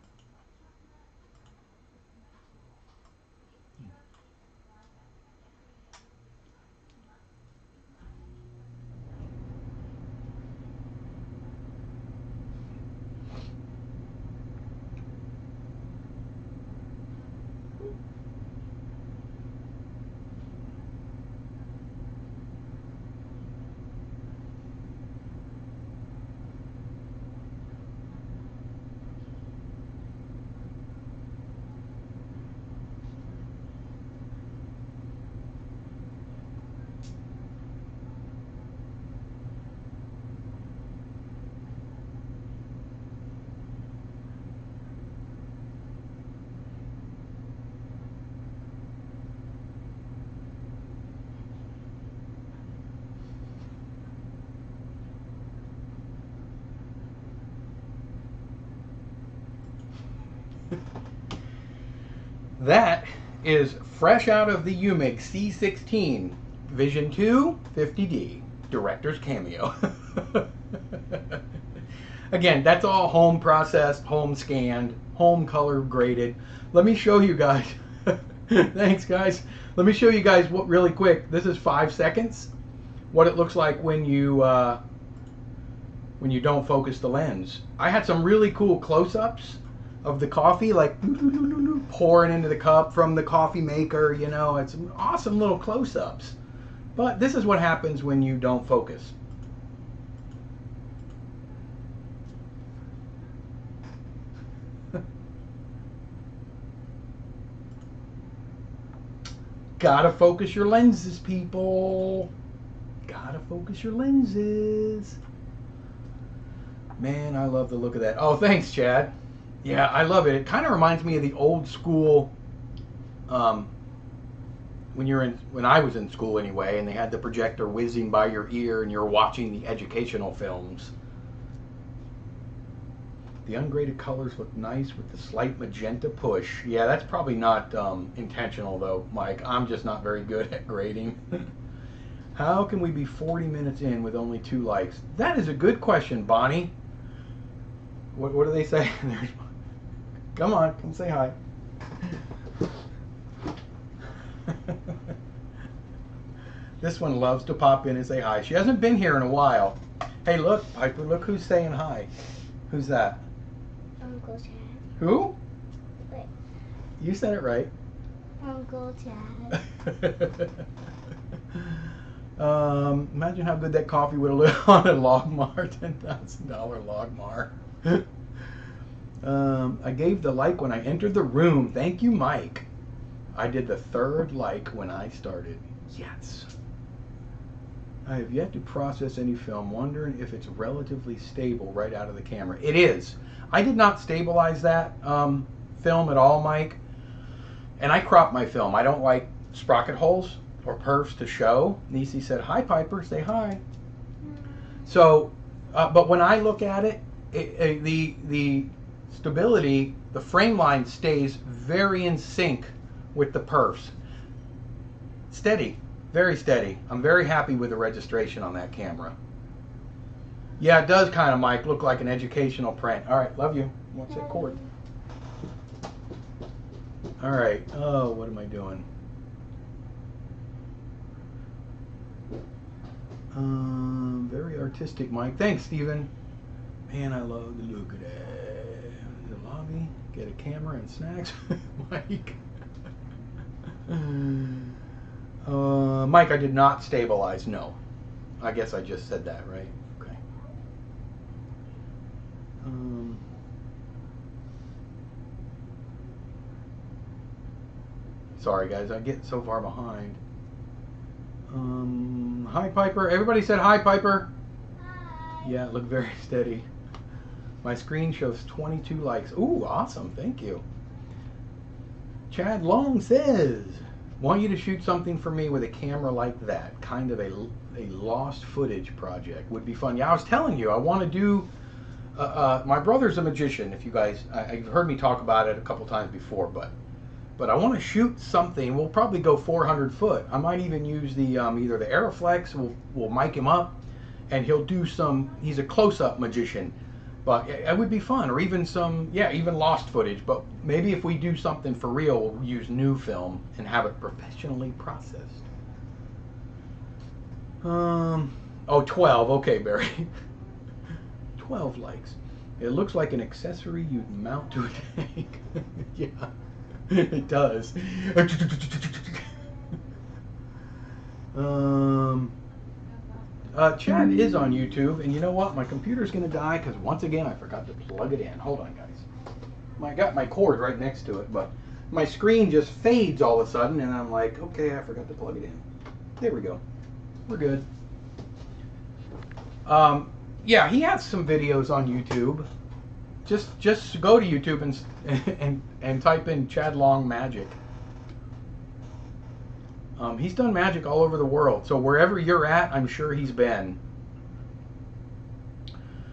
That is fresh out of the UMIG C16 Vision 2 50D Director's Cameo. Again, that's all home processed, home scanned, home color graded. Let me show you guys. Thanks, guys. Let me show you guys what really quick. This is 5 seconds. What it looks like when you don't focus the lens. I had some really cool close-ups of the coffee, like pouring into the cup from the coffee maker. You know, it's awesome little close-ups. But this is what happens when you don't focus. Gotta focus your lenses, people. Gotta focus your lenses. Man, I love the look of that. Oh, thanks, Chad. Yeah, I love it. It kind of reminds me of the old school, when I was in school anyway, and they had the projector whizzing by your ear and you're watching the educational films. The ungraded colors look nice with the slight magenta push. Yeah, that's probably not intentional though, Mike. I'm just not very good at grading. How can we be 40 minutes in with only 2 likes? That is a good question, Bonnie. What do they say? Come on, come say hi. This one loves to pop in and say hi. She hasn't been here in a while. Hey, look, Piper, look who's saying hi. Who's that? Uncle Chad. Who? Wait. You said it right. Uncle Chad. Imagine how good that coffee would have looked on a Logmar, $10,000 Logmar. I gave the like when I entered the room. Thank you, Mike. I did the 3rd like when I started. Yes. I have yet to process any film, wondering if it's relatively stable right out of the camera. It is. I did not stabilize that film at all, Mike. And I crop my film. I don't like sprocket holes or perfs to show. Nisi said, hi, Piper, say hi. So, but when I look at it, the stability, the frame line stays very in sync with the perfs. Steady, very steady. I'm very happy with the registration on that camera. Yeah, it does kind of, Mike, look like an educational print. All right, love you. What's that cord? All right. Oh, what am I doing? Very artistic, Mike. Thanks, Steven. Man, I love the look of that. The lobby. Get a camera and snacks. Mike. Mike, I did not stabilize. No. I guess I just said that, right? Okay. Sorry, guys. I get so far behind. Hi, Piper. Everybody said hi, Piper. Hi. Yeah, look very steady. My screen shows 22 likes. Ooh, awesome. Thank you. Chad Long says, want you to shoot something for me with a camera like that. Kind of a lost footage project. Would be fun. Yeah, I was telling you, I want to do... my brother's a magician, if you guys... I've heard me talk about it a couple times before, but I want to shoot something. We'll probably go 400 foot. I might even use the either the Aeroflex. We'll mic him up, and he'll do some. He's a close-up magician, but it would be fun. Or even some, yeah, even lost footage. But maybe if we do something for real, we'll use new film and have it professionally processed. Oh, 12. Okay, Barry. 12 likes. It looks like an accessory you'd mount to a tank. Yeah. It does. Chat is on YouTube, and you know what? My computer's gonna die because once again I forgot to plug it in. Hold on, guys. I got my cord right next to it, but my screen just fades all of a sudden, and I'm like, okay, I forgot to plug it in. There we go. We're good. Yeah, he has some videos on YouTube. Just go to YouTube and type in Chad Long Magic. He's done magic all over the world, so wherever you're at, I'm sure he's been.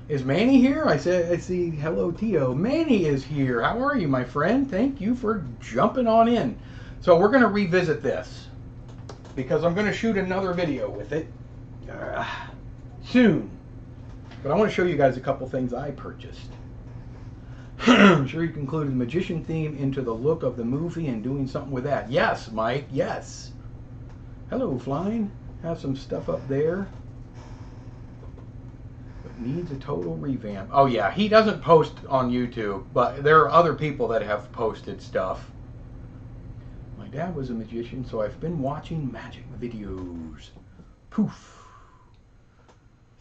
Is Manny here? I see hello, Tio. Manny is here. How are you, my friend? Thank you for jumping on in. So we're going to revisit this because I'm going to shoot another video with it soon. But I want to show you guys a couple things I purchased. I'm sure you can include the magician theme into the look of the movie and doing something with that. Yes, Mike, yes. Hello, Flying. Have some stuff up there. But needs a total revamp. Oh, yeah, he doesn't post on YouTube, but there are other people that have posted stuff. My dad was a magician, so I've been watching magic videos. Poof.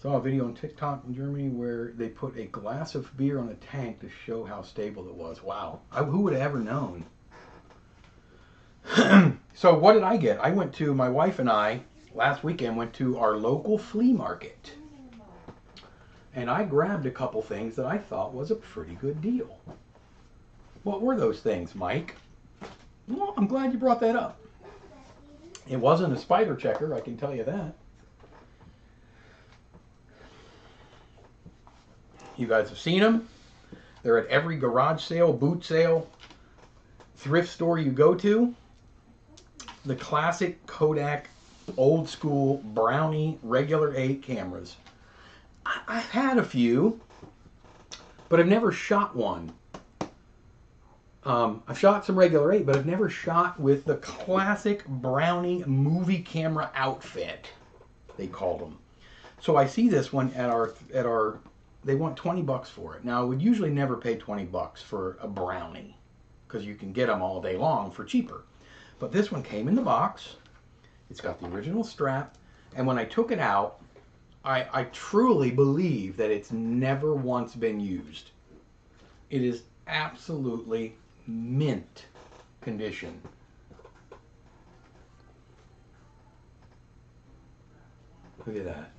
Saw a video on TikTok in Germany where they put a glass of beer on a tank to show how stable it was. Wow. Who would have ever known? So what did I get? I went to, my wife and I, last weekend, went to our local flea market. And I grabbed a couple things that I thought was a pretty good deal. What were those things, Mike? Well, I'm glad you brought that up. It wasn't a spider checker, I can tell you that. You guys have seen them. They're at every garage sale, boot sale, thrift store you go to. The classic Kodak old school Brownie regular 8 cameras. I've had a few, but I've never shot one. I've shot some regular 8, but I've never shot with the classic Brownie movie camera outfit, they called them. So I see this one at our they want 20 bucks for it. Now I would usually never pay 20 bucks for a Brownie because you can get them all day long for cheaper. But this one came in the box. It's got the original strap, and when I took it out, I truly believe that it's never once been used. It is absolutely mint condition. Look at that.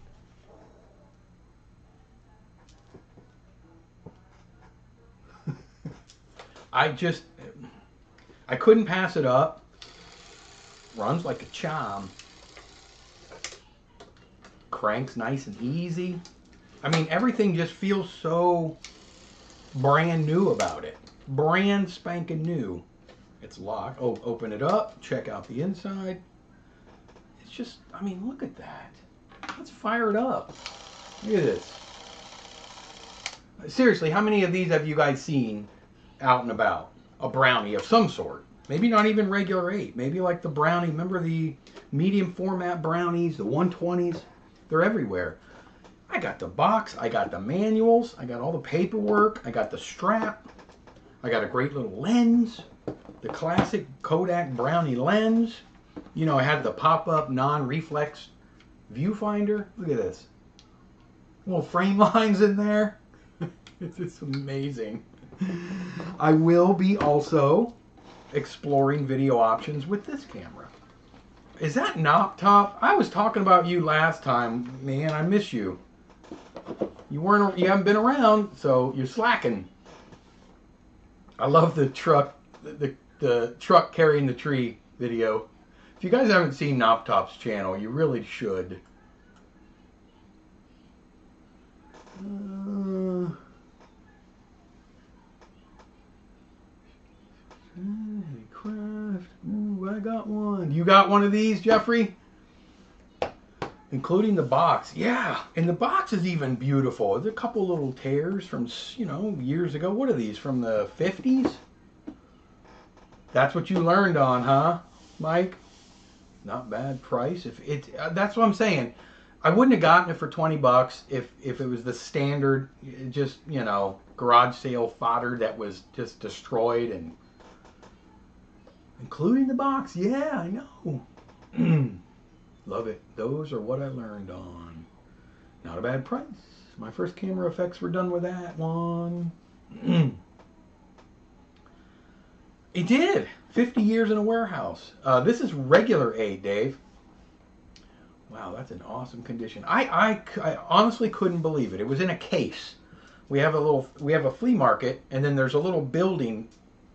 I couldn't pass it up. Runs like a charm. Cranks nice and easy. I mean, everything just feels so brand new about it. Brand spanking new. It's locked. Oh, open it up. Check out the inside. It's just, I mean, look at that. Let's fire it up. Look at this. Seriously, how many of these have you guys seen out and about? A Brownie of some sort. Maybe not even regular 8. Maybe like the Brownie. Remember the medium format Brownies, the 120s? They're everywhere. I got the box. I got the manuals. I got all the paperwork. I got the strap. I got a great little lens. The classic Kodak Brownie lens. You know, I had the pop-up non-reflex viewfinder. Look at this. Little frame lines in there. It's amazing. I will be also exploring video options with this camera. Is that Knob Top? I was talking about you last time. Man, I miss you. You haven't been around, so you're slacking. I love the truck, the truck carrying the tree video. If you guys haven't seen Knob Top's channel, you really should. Craft. Ooh, I got one. You got one of these, Jeffrey? Including the box. Yeah, and the box is even beautiful. There's a couple little tears from, you know, years ago. What are these, from the 50s? That's what you learned on, huh, Mike? Not bad price. If it, that's what I'm saying. I wouldn't have gotten it for 20 bucks if it was the standard, just, you know, garage sale fodder that was just destroyed, and including the box. Yeah, I know. Love it. Those are what I learned on. Not a bad price. My first camera effects were done with that one. It did. 50 years in a warehouse. This is regular 8, Dave. Wow, that's an awesome condition. I honestly couldn't believe it. It was in a case. We have a flea market, and then there's a little building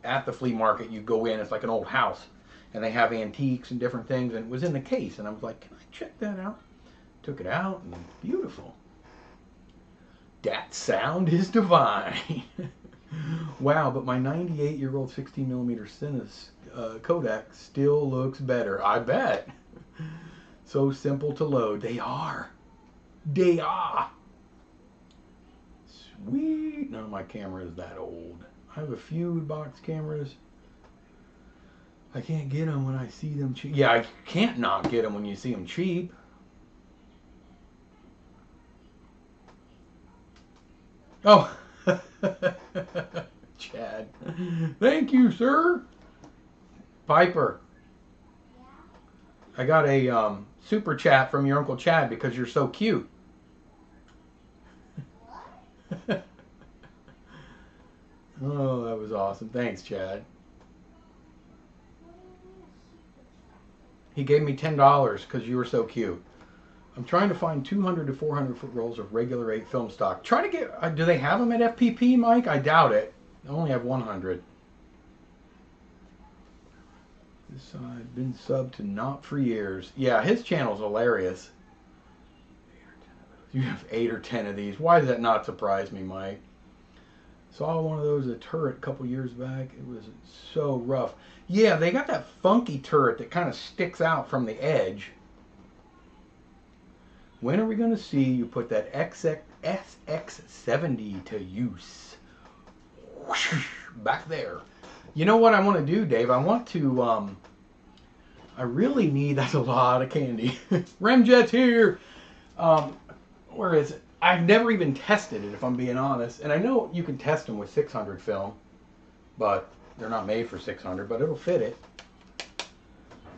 at the flea market. You go in, it's like an old house, and they have antiques and different things, and it was in the case, and I was like, can I check that out? Took it out, and beautiful. That sound is divine. Wow, but my 98-year-old 16mm Kodak still looks better. I bet. So simple to load. They are. They are. Sweet. None of my camera is that old. I have a few box cameras. I can't get them when I see them cheap. Yeah, I can't not get them when you see them cheap. Oh. Chad. Thank you, sir. Piper. I got a super chat from your Uncle Chad because you're so cute. Oh, that was awesome. Thanks, Chad. He gave me $10 because you were so cute. I'm trying to find 200 to 400 foot rolls of regular 8 film stock. Try to get, do they have them at FPP, Mike? I doubt it. I only have 100. This side, been subbed to Not for years. Yeah, his channel's hilarious. You have 8 or 10 of these. Why does that not surprise me, Mike? Saw one of those at a turret a couple years back. It was so rough. Yeah, they got that funky turret that kind of sticks out from the edge. When are we going to see you put that SX70 to use? Whoosh, back there. You know what I want to do, Dave? I want to, I really need, that's a lot of candy. Remjet's here. Where is it? I've never even tested it, if I'm being honest. And I know you can test them with 600 film, but they're not made for 600, but it'll fit it.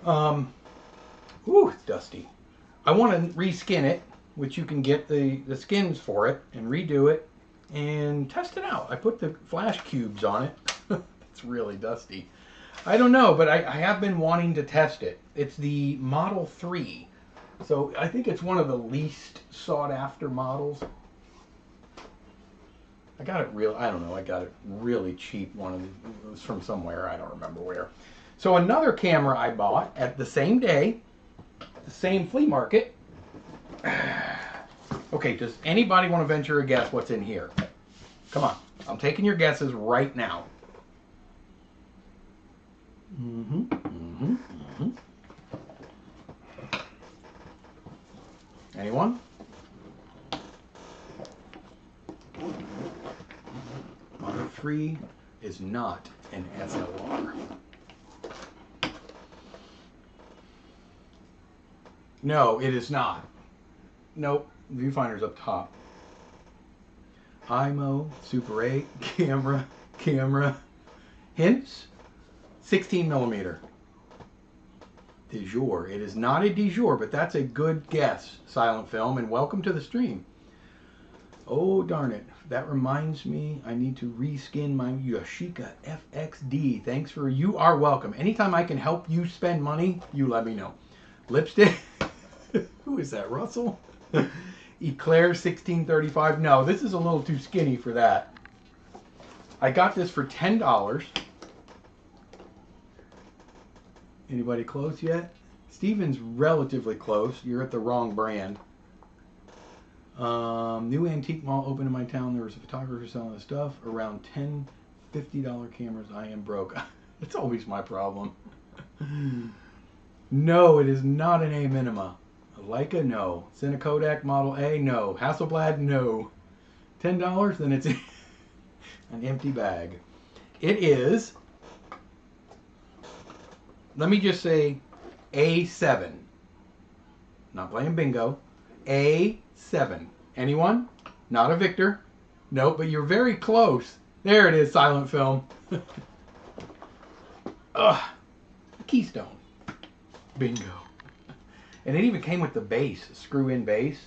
Ooh, it's dusty. I want to reskin it, which you can get the skins for it, and redo it, and test it out. I put the flash cubes on it. It's really dusty. I don't know, but I have been wanting to test it. It's the Model 3. So I think it's one of the least sought after models. I got it I don't know, I got it really cheap. It was from somewhere, I don't remember where. So another camera I bought at the same day, the same flea market. Okay, does anybody want to venture a guess what's in here? Come on, I'm taking your guesses right now. Anyone? Model 3 is not an SLR. No, it is not. Nope, viewfinder's up top. IMO, Super 8, camera. Hints? 16 millimeter. De jour. It is not a de jour, but that's a good guess, Silent Film, and welcome to the stream. Oh, darn it. That reminds me, I need to reskin my Yashica FXD. Thanks for, you are welcome. Anytime I can help you spend money, you let me know. Lipstick. Who is that, Russell? Eclair 1635. No, this is a little too skinny for that. I got this for $10. Anybody close yet? Steven's relatively close. You're at the wrong brand. New antique mall opened in my town. There was a photographer selling the stuff. Around $10, $50 cameras. I am broke. It's always my problem. No, it is not an A minima. Leica, no. Cinekodak Model A, no. Hasselblad, no. $10, then it's an empty bag. It is, let me just say, A7. Not playing bingo. A7. Anyone? Not a Victor. Nope, but you're very close. There it is, Silent Film. Ugh. Keystone. Bingo. And it even came with the base, screw-in base,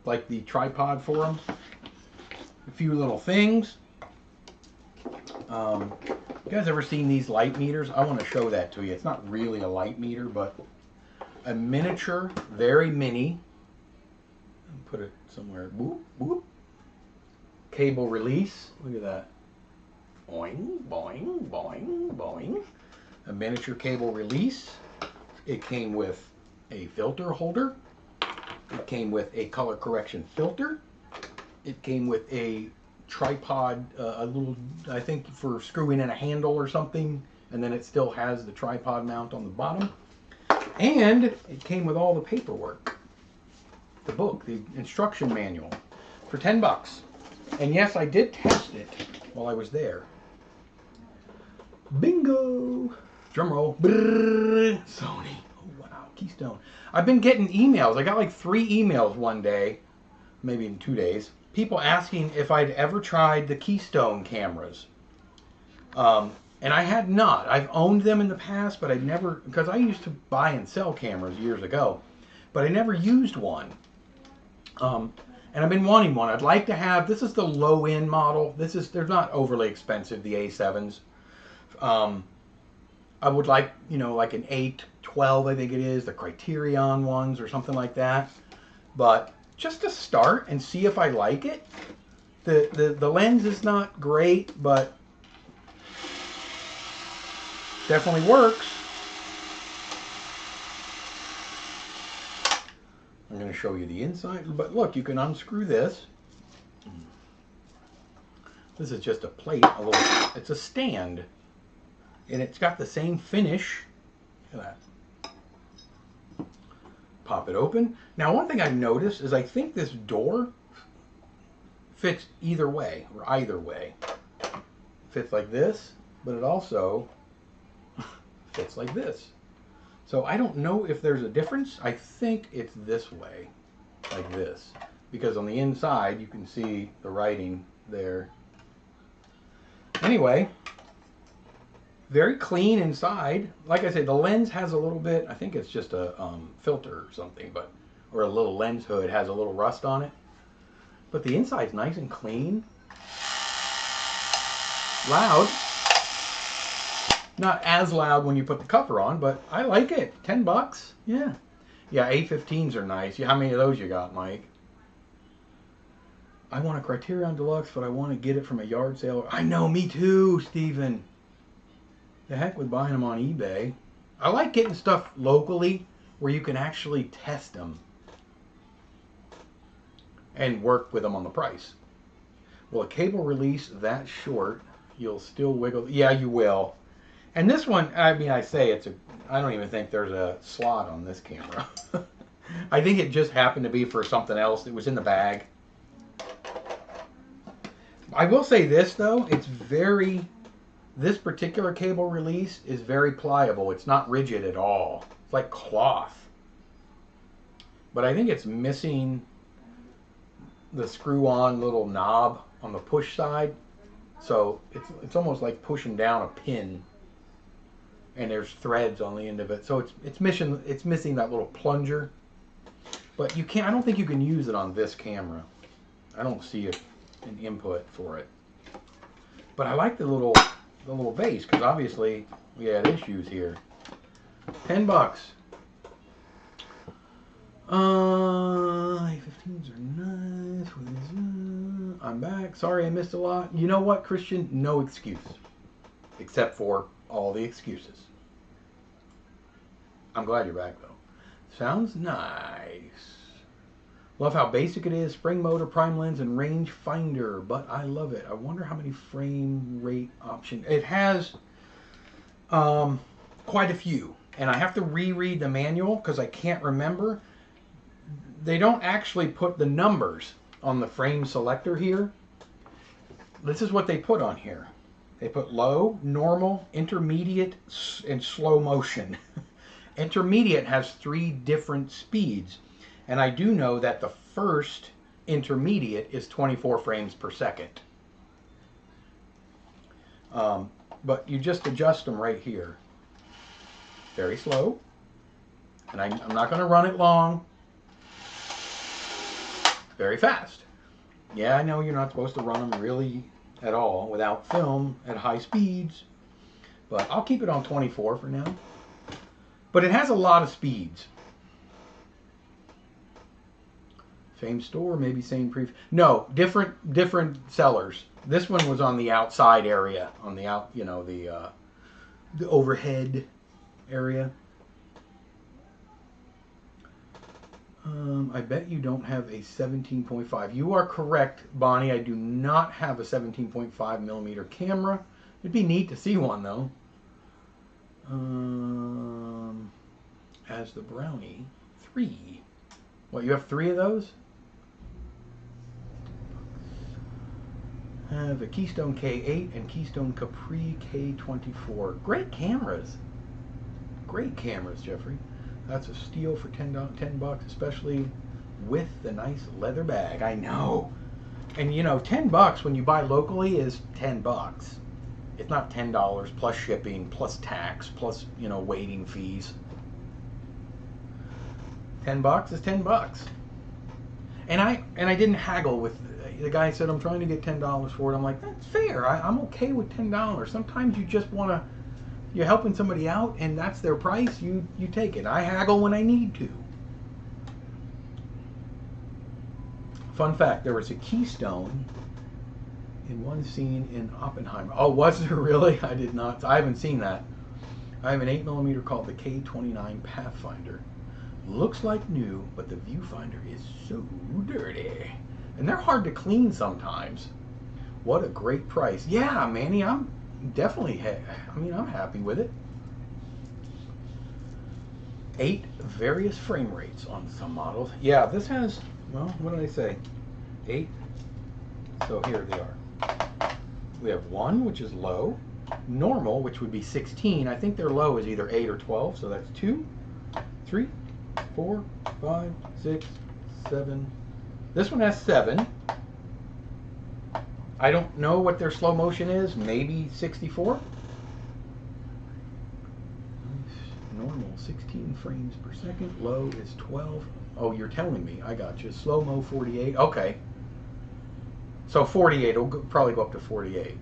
like the tripod for them. A few little things. You guys ever seen these light meters? I want to show that to you. It's not really a light meter, but a miniature, very mini. Put it somewhere. Boop, boop. Cable release. Look at that. Boing, boing, boing, boing. A miniature cable release. It came with a filter holder. It came with a color correction filter. It came with a tripod, a little, I think for screwing in a handle or something, and then it still has the tripod mount on the bottom. And it came with all the paperwork. The book, the instruction manual, for $10. And yes, I did test it while I was there. Bingo! Drum roll. Brrr. Sony. Oh wow, Keystone. I've been getting emails. I got like 3 emails one day, maybe in 2 days. People asking if I'd ever tried the Keystone cameras. And I had not. I've owned them in the past, but I've never, because I used to buy and sell cameras years ago, but I never used one. And I've been wanting one. I'd like to have, this is the low-end model. They're not overly expensive, the A7s. I would like, you know, like an 812, I think it is, the Criterion ones or something like that. But just to start and see if I like it. The lens is not great, but definitely works. I'm going to show you the inside, but look, you can unscrew this. This is just a plate, it's a stand, and it's got the same finish. Look at that. Pop it open. Now, one thing I've noticed is I think this door fits either way, or either way. Fits like this, but it also fits like this. So I don't know if there's a difference. I think it's this way, like this, because on the inside you can see the writing there. Anyway, very clean inside. Like I said, the lens has a little bit, I think it's just a filter or something, but or a little lens hood has a little rust on it. But the inside's nice and clean. Loud. Not as loud when you put the cover on, but I like it. 10 bucks. Yeah. Yeah, A15s are nice. How many of those you got, Mike? I want a Criterion Deluxe, but I want to get it from a yard sale. I know, me too, Steven. The heck with buying them on eBay. I like getting stuff locally where you can actually test them and work with them on the price. Will a cable release that short, you'll still wiggle? Yeah, you will. And this one, I mean, I don't even think there's a slot on this camera. I think it just happened to be for something else. It was in the bag. I will say this, though. This particular cable release is very pliable. It's not rigid at all. It's like cloth. But I think it's missing the screw-on little knob on the push side. So it's almost like pushing down a pin. And there's threads on the end of it, so it's missing that little plunger. But you can't. I don't think you can use it on this camera. I don't see an input for it. But I like the little base because obviously we had issues here. 10 bucks. A15s are nice. I'm back. Sorry I missed a lot. You know what, Christian? No excuse, except for all the excuses. I'm glad you're back, though. Sounds nice. Love how basic it is. Spring motor, prime lens, and range finder. But I love it. I wonder how many frame rate options. It has quite a few. And I have to reread the manual because I can't remember. They don't actually put the numbers on the frame selector here. This is what they put on here. They put low, normal, intermediate, and slow motion. Intermediate has 3 different speeds. And I do know that the first intermediate is 24 frames per second. But you just adjust them right here. Very slow. And I'm not going to run it long. Very fast. Yeah, I know you're not supposed to run them really at all without film at high speeds, but I'll keep it on 24 for now. But it has a lot of speeds. Same store, maybe same no, different sellers. This one was on the outside area, on the the overhead area. I bet you don't have a 17.5. You are correct, Bonnie. I do not have a 17.5 millimeter camera. It'd be neat to see one, though. As the Brownie 3. What, you have 3 of those? I have a Keystone K8 and Keystone Capri K24. Great cameras. Great cameras, Jeffrey. That's a steal for 10 bucks, especially with the nice leather bag. I know. And you know, 10 bucks when you buy locally is 10 bucks. It's not $10 plus shipping, plus tax, plus, you know, waiting fees. 10 bucks is 10 bucks. And I didn't haggle with the guy. Said I'm trying to get $10 for it. I'm like, that's fair. I'm okay with $10. Sometimes you just want to, you're helping somebody out and that's their price, you take it. I haggle when I need to. Fun fact, there was a Keystone in one scene in Oppenheimer. Oh, was there really? I did not. I haven't seen that. I have an 8mm called the K29 Pathfinder. Looks like new, but the viewfinder is so dirty. And they're hard to clean sometimes. What a great price. Yeah, Manny, I'm definitely, I'm happy with it. 8 various frame rates on some models. Yeah, this has, well, what did I say? 8. So here they are. We have 1, which is low. normal, which would be 16. I think their low is either 8 or 12, so that's 2, 3, 4, 5, 6, 7. This one has 7. I don't know what their slow motion is, maybe 64. Normal 16 frames per second, low is 12. Oh, you're telling me, I got you. Slow-mo 48, okay. So 48, it'll probably go up to 48.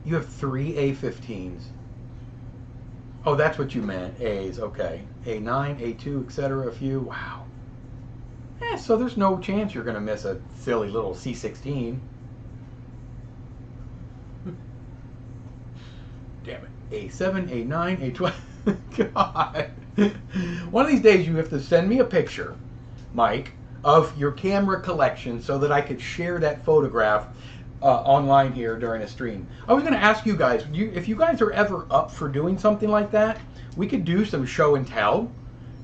You have 3 A15s. Oh, that's what you meant, A's, okay. A9, A2, etc. a few, wow. So there's no chance you're going to miss a silly little C16. Damn it. A7, A9, A12. God. One of these days you have to send me a picture, Mike, of your camera collection so that I could share that photograph online here during a stream. I was going to ask you guys, if you guys are ever up for doing something like that, we could do some show and tell.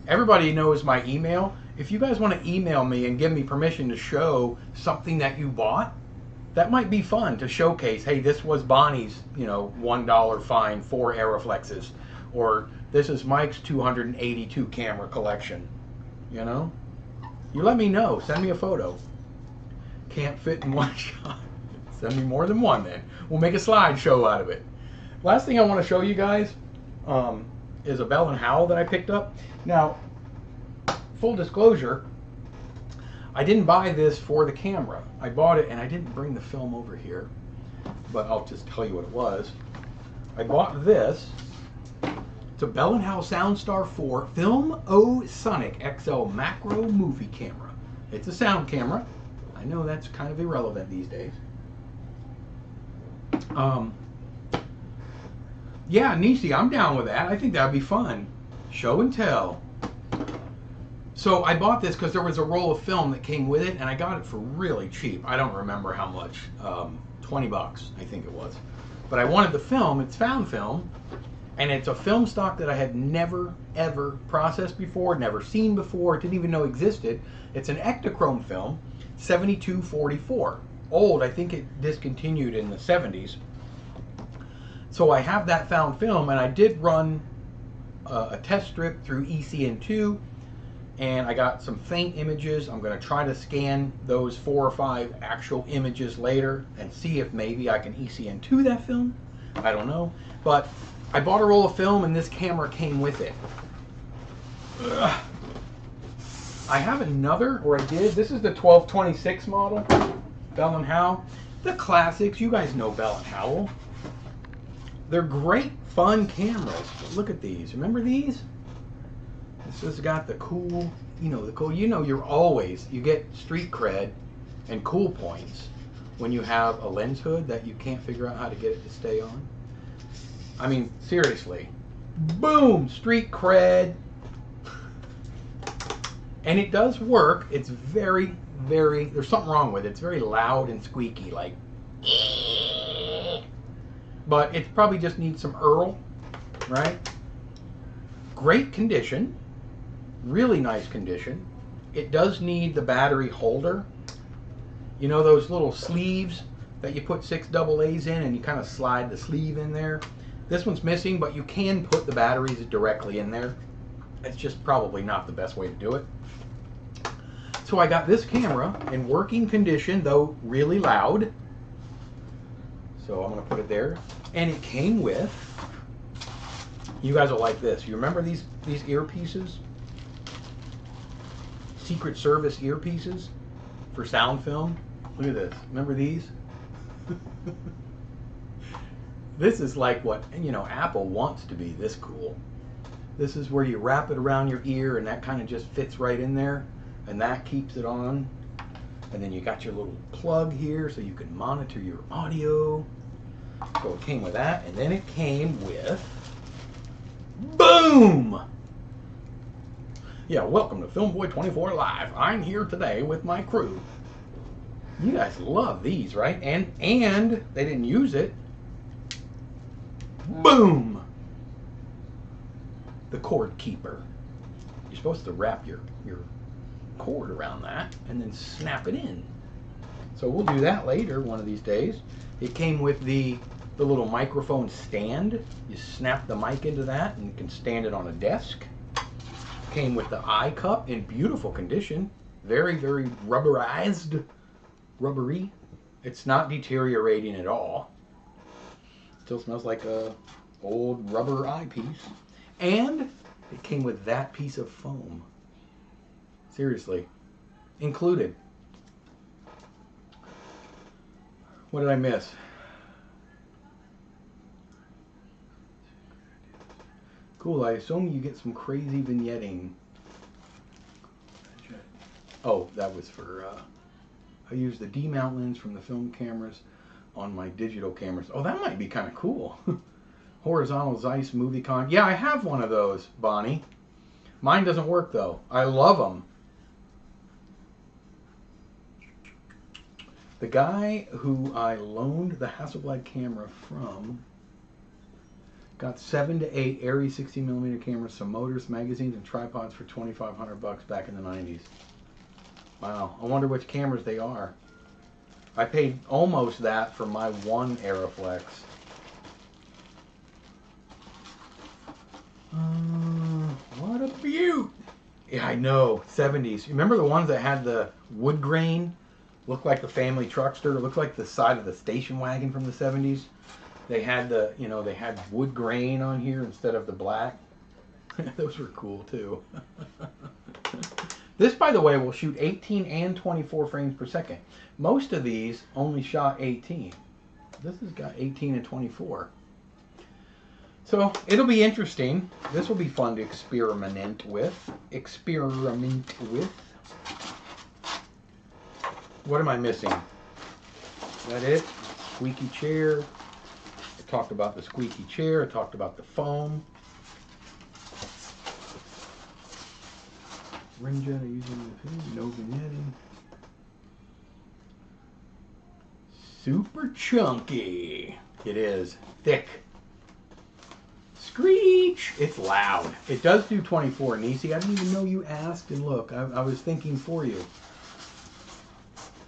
Everybody knows my email. If you guys want to email me and give me permission to show something that you bought, that might be fun to showcase. Hey, this was Bonnie's, $1 fine 4 Aeroflexes, or this is Mike's 282 camera collection. You let me know. Send me a photo. Can't fit in one shot. Send me more than one then. We'll make a slideshow out of it. Last thing I want to show you guys is a Bell & Howell that I picked up. Now, full disclosure, I didn't buy this for the camera. I bought it and I didn't bring the film over here, but I'll just tell you what it was. I bought this. It's a Bell & Howell Soundstar 4 Filmosonic XL macro movie camera. It's a sound camera. I know that's kind of irrelevant these days. Yeah, Nisi, I'm down with that. I think that'd be fun. Show and tell. So I bought this because there was a roll of film that came with it, and I got it for really cheap. I don't remember how much. 20 bucks, I think it was. But I wanted the film. It's found film, and it's a film stock that I had never, ever processed before, never seen before, didn't even know existed. It's an Ektachrome film, 7244. Old, I think it discontinued in the 70s. So I have that found film, and I did run a test strip through ECN2, and I got some faint images. I'm going to try to scan those 4 or 5 actual images later and see if maybe I can ECN2 that film. I don't know. But I bought a roll of film, and this camera came with it. Ugh. I have another, or I did. This is the 1226 model, Bell & Howell. The classics. You guys know Bell & Howell. They're great, fun cameras. Look at these. Remember these? This has got the cool, you get street cred and cool points when you have a lens hood that you can't figure out how to get it to stay on. I mean, seriously. Boom! Street cred. And it does work. It's very, very, there's something wrong with it. It's very loud and squeaky, like. But it probably just needs some Earl, right? Great condition. Really nice condition. It does need the battery holder. You know those little sleeves that you put 6 AA's in and you kind of slide the sleeve in there? This one's missing, but you can put the batteries directly in there. It's just probably not the best way to do it. So I got this camera in working condition, though really loud. So I'm going to put it there. And it came with, you guys will like this. You remember these earpieces? Secret Service earpieces for sound film. Look at this. Remember these? This is like what, Apple wants to be this cool. This is where you wrap it around your ear and that kind of just fits right in there. And that keeps it on. And then you got your little plug here so you can monitor your audio. So it came with that, and then it came with, boom! Yeah, welcome to Filmboy24 Live. I'm here today with my crew. You guys love these, right? And they didn't use it. Boom! The cord keeper. You're supposed to wrap your cord around that and then snap it in. So we'll do that later one of these days. It came with the the little microphone stand. You snap the mic into that and you can stand it on a desk. Came with the eye cup in beautiful condition. Very, very rubberized. Rubbery. It's not deteriorating at all. Still smells like a old rubber eyepiece. And it came with that piece of foam. Seriously. Included. What did I miss? Cool, I assume you get some crazy vignetting. Oh, that was for, I use the D-mount lens from the film cameras on my digital cameras. Oh, that might be kind of cool. Horizontal Zeiss Movicon. Yeah, I have one of those, Bonnie. Mine doesn't work, though. I love them. The guy who I loaned the Hasselblad camera from got 7 to 8 Arri 60mm cameras, some motors, magazines, and tripods for $2,500 back in the 90s. Wow, I wonder which cameras they are. I paid almost that for my one Arriflex. What a beaut! Yeah, I know, 70s. Remember the ones that had the wood grain? Looked like the family truckster. Looked like the side of the station wagon from the 70s. They had the, you know, they had wood grain on here instead of the black. Those were cool too. This, by the way, will shoot 18 and 24 frames per second. Most of these only shot 18. This has got 18 and 24. So it'll be interesting. This will be fun to experiment with. What am I missing? Is that it? Squeaky chair. I talked about the squeaky chair. I talked about the foam. Rim jet using no vignetting. Super chunky. It is thick. Screech! It's loud. It does do 24. Nisi, I didn't even know you asked, and look, I was thinking for you.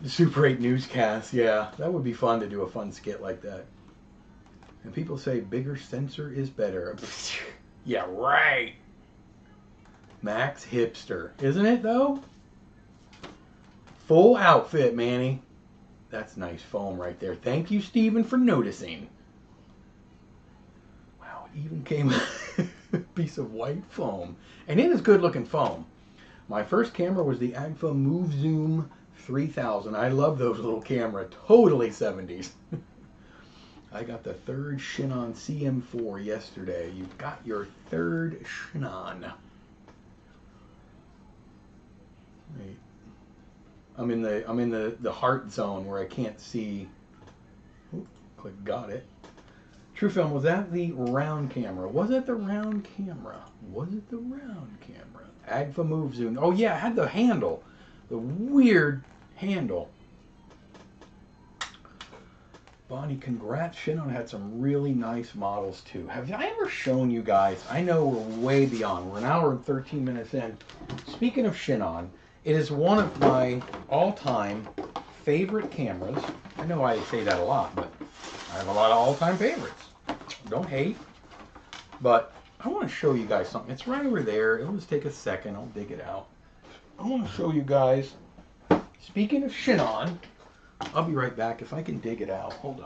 The Super 8 newscast, yeah, that would be fun to do a fun skit like that. And people say bigger sensor is better. Yeah, right. Max hipster, isn't it though? Full outfit, Manny. That's nice foam right there. Thank you, Steven, for noticing. Wow, it even came a piece of white foam. And it is good looking foam. My first camera was the Agfa Move Zoom 3000. I love those little cameras. Totally 70s. I got the third Chinon CM4 yesterday. You've got your third Chinon. Wait. I'm in the heart zone where I can't see. Oop, click got it. True Film, was that the round camera? Was it the round camera? Was it the round camera? Agfa Move Zoom. Oh yeah, it had the handle. The weird handle. Bonnie, congrats. Chinon had some really nice models too. Have I ever shown you guys? I know we're way beyond. We're an hour and 13 minutes in. Speaking of Chinon, it is one of my all-time favorite cameras. I know I say that a lot, but I have a lot of all-time favorites. Don't hate. But I want to show you guys something. It's right over there. It'll just take a second. I'll dig it out. I want to show you guys. Speaking of Chinon, I'll be right back if I can dig it out. Hold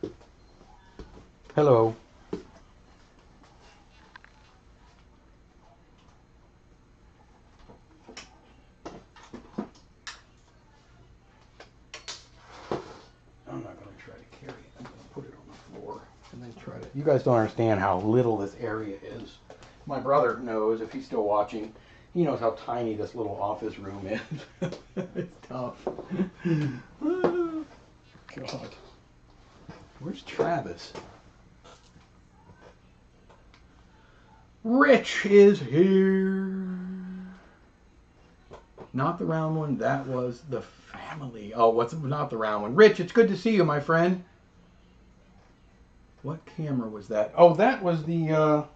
on. Hello. I'm not going to try to carry it. I'm going to put it on the floor and then try to... You guys don't understand how little this area is. My brother knows, if he's still watching. He knows how tiny this little office room is. It's tough. Oh, God. Where's Travis? Rich is here. Not the round one. That was the family. Oh, what's not the round one? Rich, it's good to see you, my friend. What camera was that? Oh, that was the...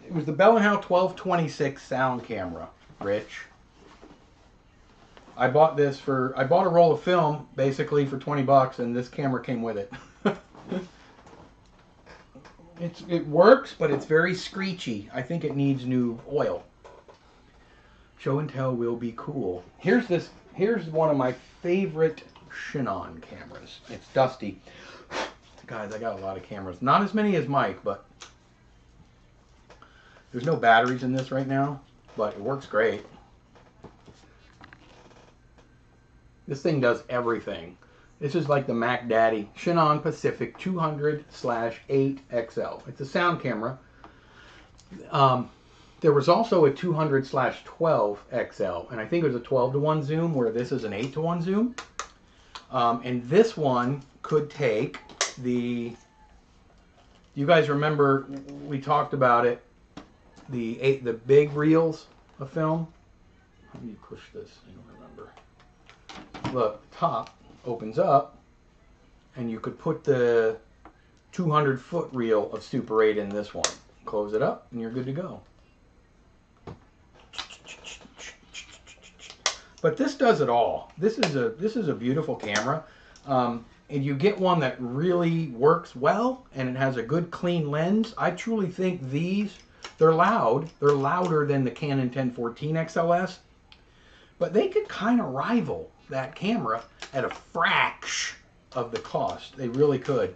It was the Bell & Howell 1226 sound camera, Rich. I bought a roll of film basically for 20 bucks, and this camera came with it. It works, but it's very screechy. I think it needs new oil. Show and tell will be cool. Here's one of my favorite Shinnon cameras. It's dusty. Guys, I got a lot of cameras. Not as many as Mike, but there's no batteries in this right now, but it works great. This thing does everything. This is like the Mac Daddy Shinnon Pacific 200/8 XL. It's a sound camera. There was also a 200/12 XL, and I think it was a 12:1 zoom, where this is an 8:1 zoom. And this one could take the. You guys remember we talked about it? The big reels of film. How do you push this? I don't remember. Look, the top opens up, and you could put the 200-foot reel of Super 8 in this one. Close it up, and you're good to go. But this does it all. This is a beautiful camera, and you get one that really works well, and it has a good clean lens. I truly think they're loud. They're louder than the Canon 1014 XLS, but they could kind of rival that camera at a fraction of the cost. They really could.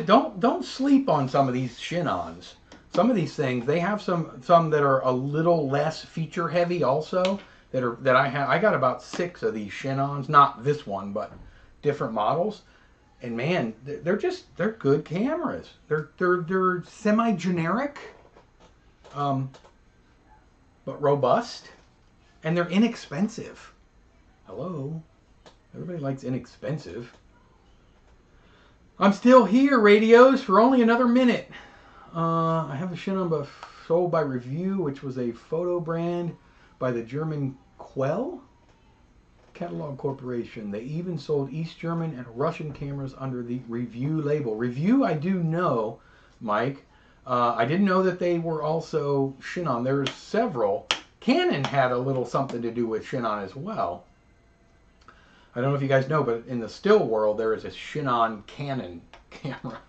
Don't sleep on some of these Shinnons. Some of these things, they have some that are a little less feature heavy also. That I got about 6 of these Shinnons, not this one, but different models. And man, they're good cameras. They're semi-generic, but robust. And they're inexpensive. Hello? Everybody likes inexpensive. I'm still here, radios, for only another minute. I have a Shinnon sold by Review, which was a photo brand by the German Quell Catalog Corporation. They even sold East German and Russian cameras under the Review label. Review, I do know, Mike. I didn't know that they were also Shinnon. There's several. Canon had a little something to do with Shinnon as well. I don't know if you guys know, but in the still world, there is a Shinnon Canon camera.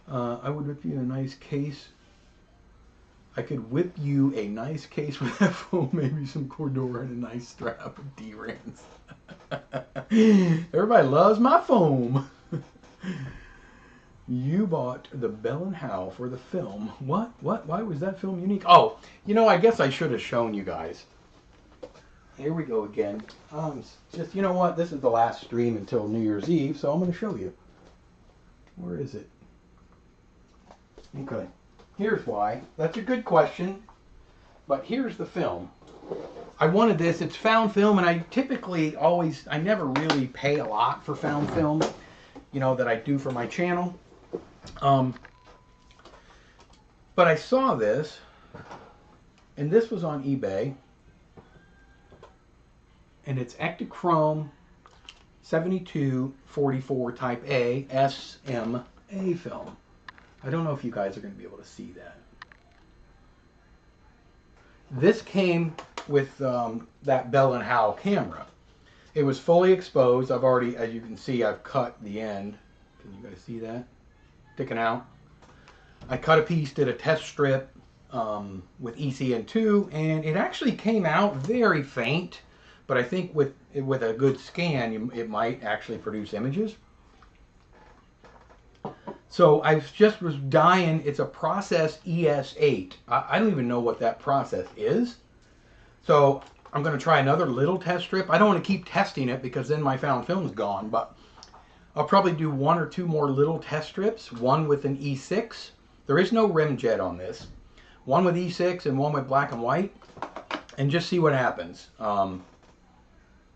I would whip you a nice case. I could whip you a nice case with that foam, maybe some Cordura and a nice strap of D-Rans. Everybody loves my foam. You bought the Bell & Howell for the film. What? Why was that film unique? Oh, I guess I should have shown you guys. Here we go again. Just, you know what? This is the last stream until New Year's Eve, so I'm going to show you. Where is it? Okay. Here's why. That's a good question. But here's the film. I wanted this. It's found film, and I typically I never really pay a lot for found film, that I do for my channel. But I saw this, and this was on eBay, and it's Ektachrome 7244 Type A SMA film. I don't know if you guys are going to be able to see that. This came with that Bell & Howell camera. It was fully exposed. I've already, as you can see, I've cut the end. Can you guys see that? Sticking out. I cut a piece, did a test strip with ECN2, and it actually came out very faint, but I think with a good scan, it might actually produce images. So I just was dying. It's a process ES8. I don't even know what that process is. So I'm going to try another little test strip. I don't want to keep testing it because then my found film's gone, but I'll probably do 1 or 2 more little test strips, one with an E6. There is no rim jet on this. One with E6 and one with black and white, and just see what happens. So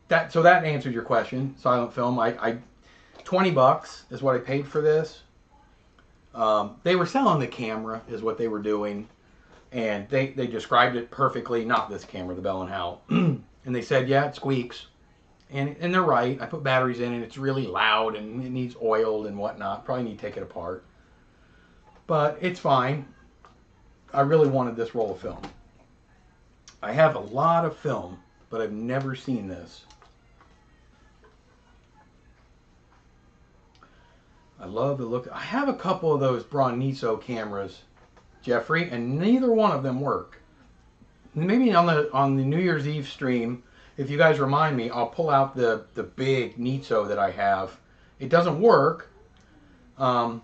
that answered your question, silent film. 20 bucks is what I paid for this. They were selling the camera is what they were doing, and they described it perfectly. Not this camera, the Bell & Howell. And they said, yeah, it squeaks. And they're right. I put batteries in and it's really loud and it needs oiled and whatnot. Probably need to take it apart. But it's fine. I really wanted this roll of film. I have a lot of film but I've never seen this. I love the look. I have a couple of those Broniso cameras, Jeffrey, and neither one of them work. Maybe on the New Year's Eve stream, if you guys remind me, I'll pull out the big Niso that I have. It doesn't work, but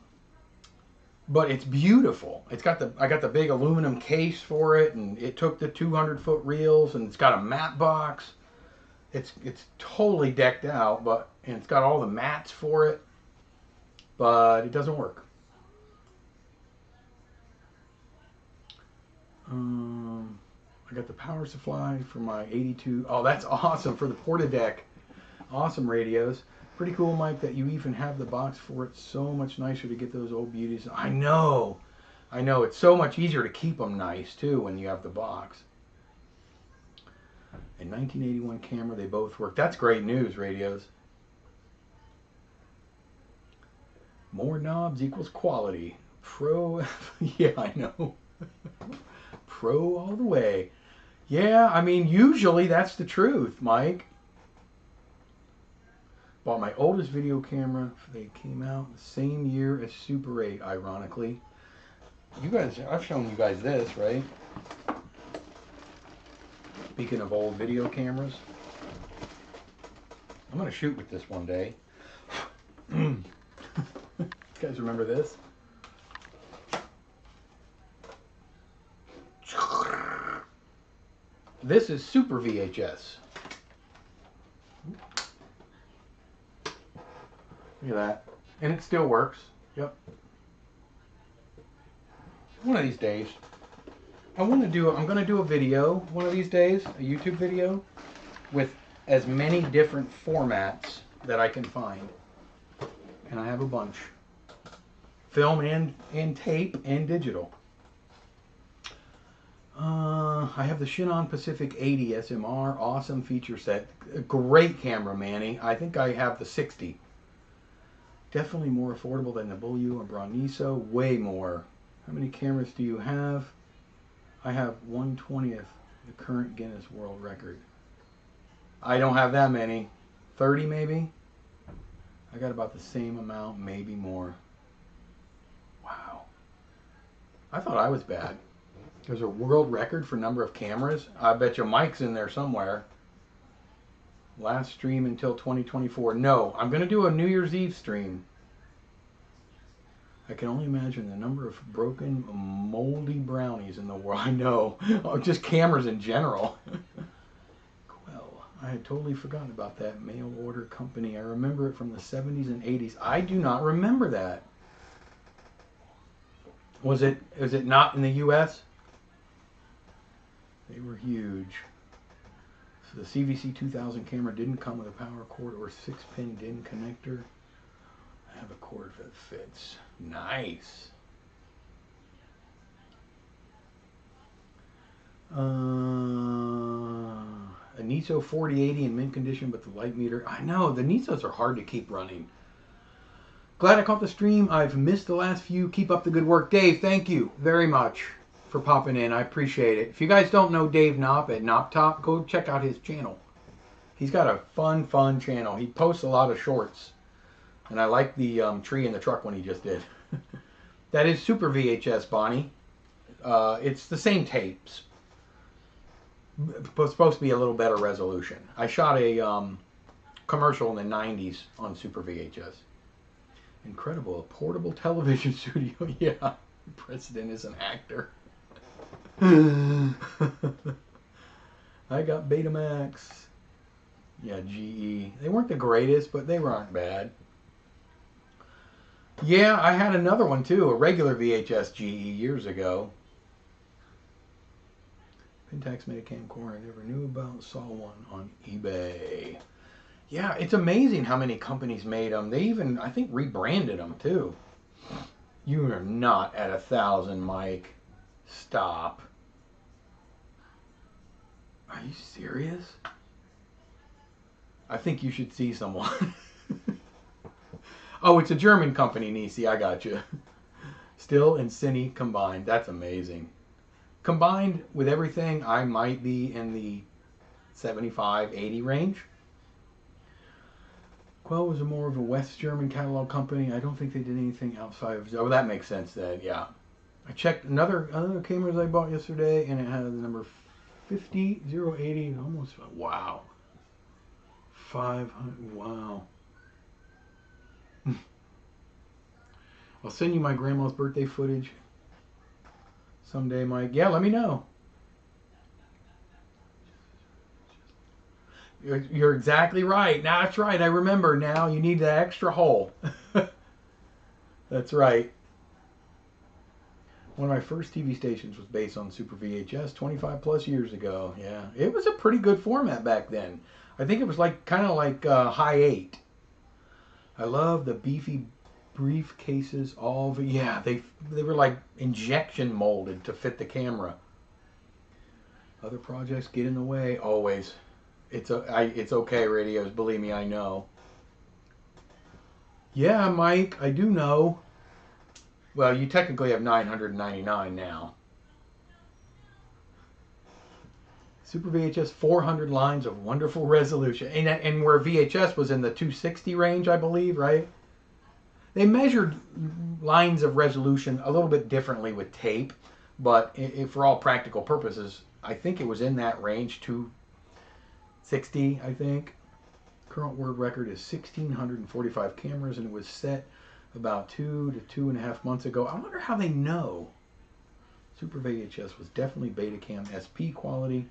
it's beautiful. I got the big aluminum case for it, and it took the 200-foot reels, and it's got a matte box. It's totally decked out, and it's got all the mats for it, but it doesn't work. I got the power supply for my 82. Oh, that's awesome for the Portadeck. Awesome radios. Pretty cool, Mike, that you even have the box for it. So much nicer to get those old beauties. I know. It's so much easier to keep them nice, too, when you have the box. A 1981 camera, they both work. That's great news, radios. More knobs equals quality. Pro, yeah, I know. Pro all the way. Yeah, I mean, usually that's the truth, Mike. Bought my oldest video camera. They came out the same year as Super 8, ironically. You guys, I've shown you guys this, right? Speaking of old video cameras, I'm going to shoot with this one day. You guys remember this? This is Super VHS. Look at that. And it still works. Yep. One of these days. I'm going to do a video one of these days, a YouTube video, with as many different formats that I can find. And I have a bunch. Film and tape and digital. I have the Shinon Pacific 80 SMR, awesome feature set. A great camera, Manny. I think I have the 60. Definitely more affordable than the Bulyu or Broniso. Way more. How many cameras do you have? I have 1/20th the current Guinness World Record. I don't have that many. 30 maybe? I got about the same amount, maybe more. Wow. I thought I was bad. There's a world record for number of cameras. I bet you Mike's in there somewhere. Last stream until 2024. No, I'm going to do a New Year's Eve stream. I can only imagine the number of broken, moldy brownies in the world. I know. Oh, just cameras in general. Well, I had totally forgotten about that mail order company. I remember it from the 70s and 80s. I do not remember that. Was it not in the U.S.? They were huge. So the CVC 2000 camera didn't come with a power cord or 6-pin DIN connector. I have a cord that fits. Nice. A Niso 4080 in mint condition, but the light meter. I know, the Nisos are hard to keep running. Glad I caught the stream. I've missed the last few. Keep up the good work. Dave, thank you very much for popping in. I appreciate it. If you guys don't know Dave Knopp at Knopp Top, go check out his channel. He's got a fun channel. He posts a lot of shorts. And I like the tree in the truck one he just did. That is Super VHS, Bonnie. It's the same tapes. But supposed to be a little better resolution. I shot a commercial in the 90s on Super VHS. Incredible. A portable television studio. Yeah. The president is an actor. I got Betamax. Yeah, GE. They weren't the greatest, but they weren't bad. Yeah, I had another one too, a regular VHS GE years ago. Pentax made a camcorder I never knew about, saw one on eBay. Yeah, it's amazing how many companies made them. They even, I think, rebranded them too. You are not at 1,000, Mike. Stop. Are you serious? I think you should see someone. Oh, it's a German company, Nisi. I got you. Still and Cine combined. That's amazing. Combined with everything, I might be in the 75, 80 range. Quell was more of a West German catalog company. I don't think they did anything outside of... Oh, that makes sense then, yeah. I checked another cameras I bought yesterday, and it had the number 50080. Almost, wow. 500, wow. I'll send you my grandma's birthday footage someday, Mike. Yeah, let me know. You're exactly right. Now, that's right. I remember now. You need that extra hole. That's right. One of my first TV stations was based on Super VHS 25 plus years ago. Yeah, it was a pretty good format back then. I think it was like kind of like high 8. I love the beefy briefcases. Yeah, they were like injection molded to fit the camera. Other projects get in the way always. It's okay, radios. Believe me, I know. Yeah, Mike, I do know. Well, you technically have 999 now. Super VHS, 400 lines of wonderful resolution. And where VHS was in the 260 range, I believe, right? They measured lines of resolution a little bit differently with tape, but for all practical purposes, I think it was in that range, 260, I think. Current world record is 1,645 cameras, and it was set about 2 to 2.5 months ago. I wonder how they know. Super VHS was definitely Betacam SP quality.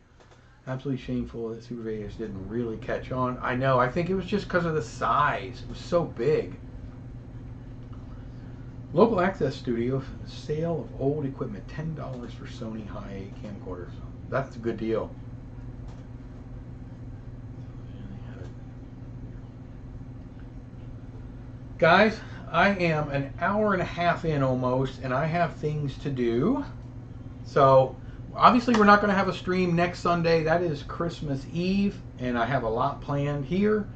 Absolutely shameful that Super VHS didn't really catch on. I know. I think it was just because of the size. It was so big. Local Access Studio, sale of old equipment, $10 for Sony High 8 camcorders. That's a good deal. Guys, I am an hour and a half in almost, and I have things to do. So, obviously we're not going to have a stream next Sunday. That is Christmas Eve, and I have a lot planned here.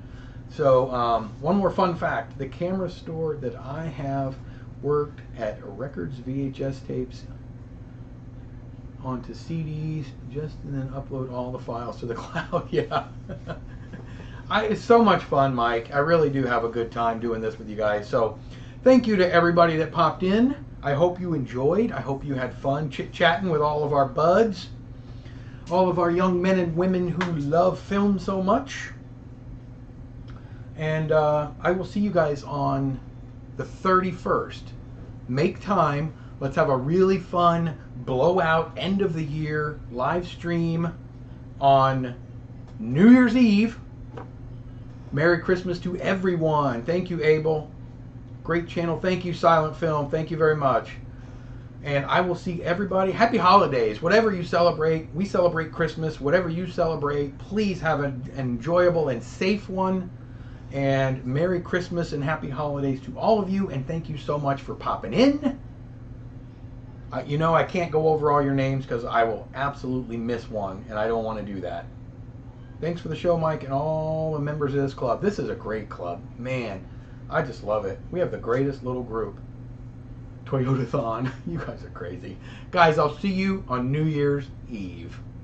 So, one more fun fact. The camera store that I have worked at records VHS tapes onto CDs, and then upload all the files to the cloud. Yeah. It's so much fun, Mike. I really do have a good time doing this with you guys. So thank you to everybody that popped in. I hope you enjoyed. I hope you had fun chit-chatting with all of our buds, all of our young men and women who love film so much. And I will see you guys on the 31st. Make time. Let's have a really fun blowout end of the year live stream on New Year's Eve. Merry Christmas to everyone. Thank you, Abel. Great channel. Thank you, Silent Film. Thank you very much. And I will see everybody. Happy holidays. Whatever you celebrate. We celebrate Christmas. Whatever you celebrate, please have an enjoyable and safe one. And Merry Christmas and Happy Holidays to all of you. And thank you so much for popping in. You know, I can't go over all your names because I will absolutely miss one. And I don't want to do that. Thanks for the show, Mike, and all the members of this club. This is a great club. Man, I just love it. We have the greatest little group. Toyotathon. You guys are crazy. Guys, I'll see you on New Year's Eve.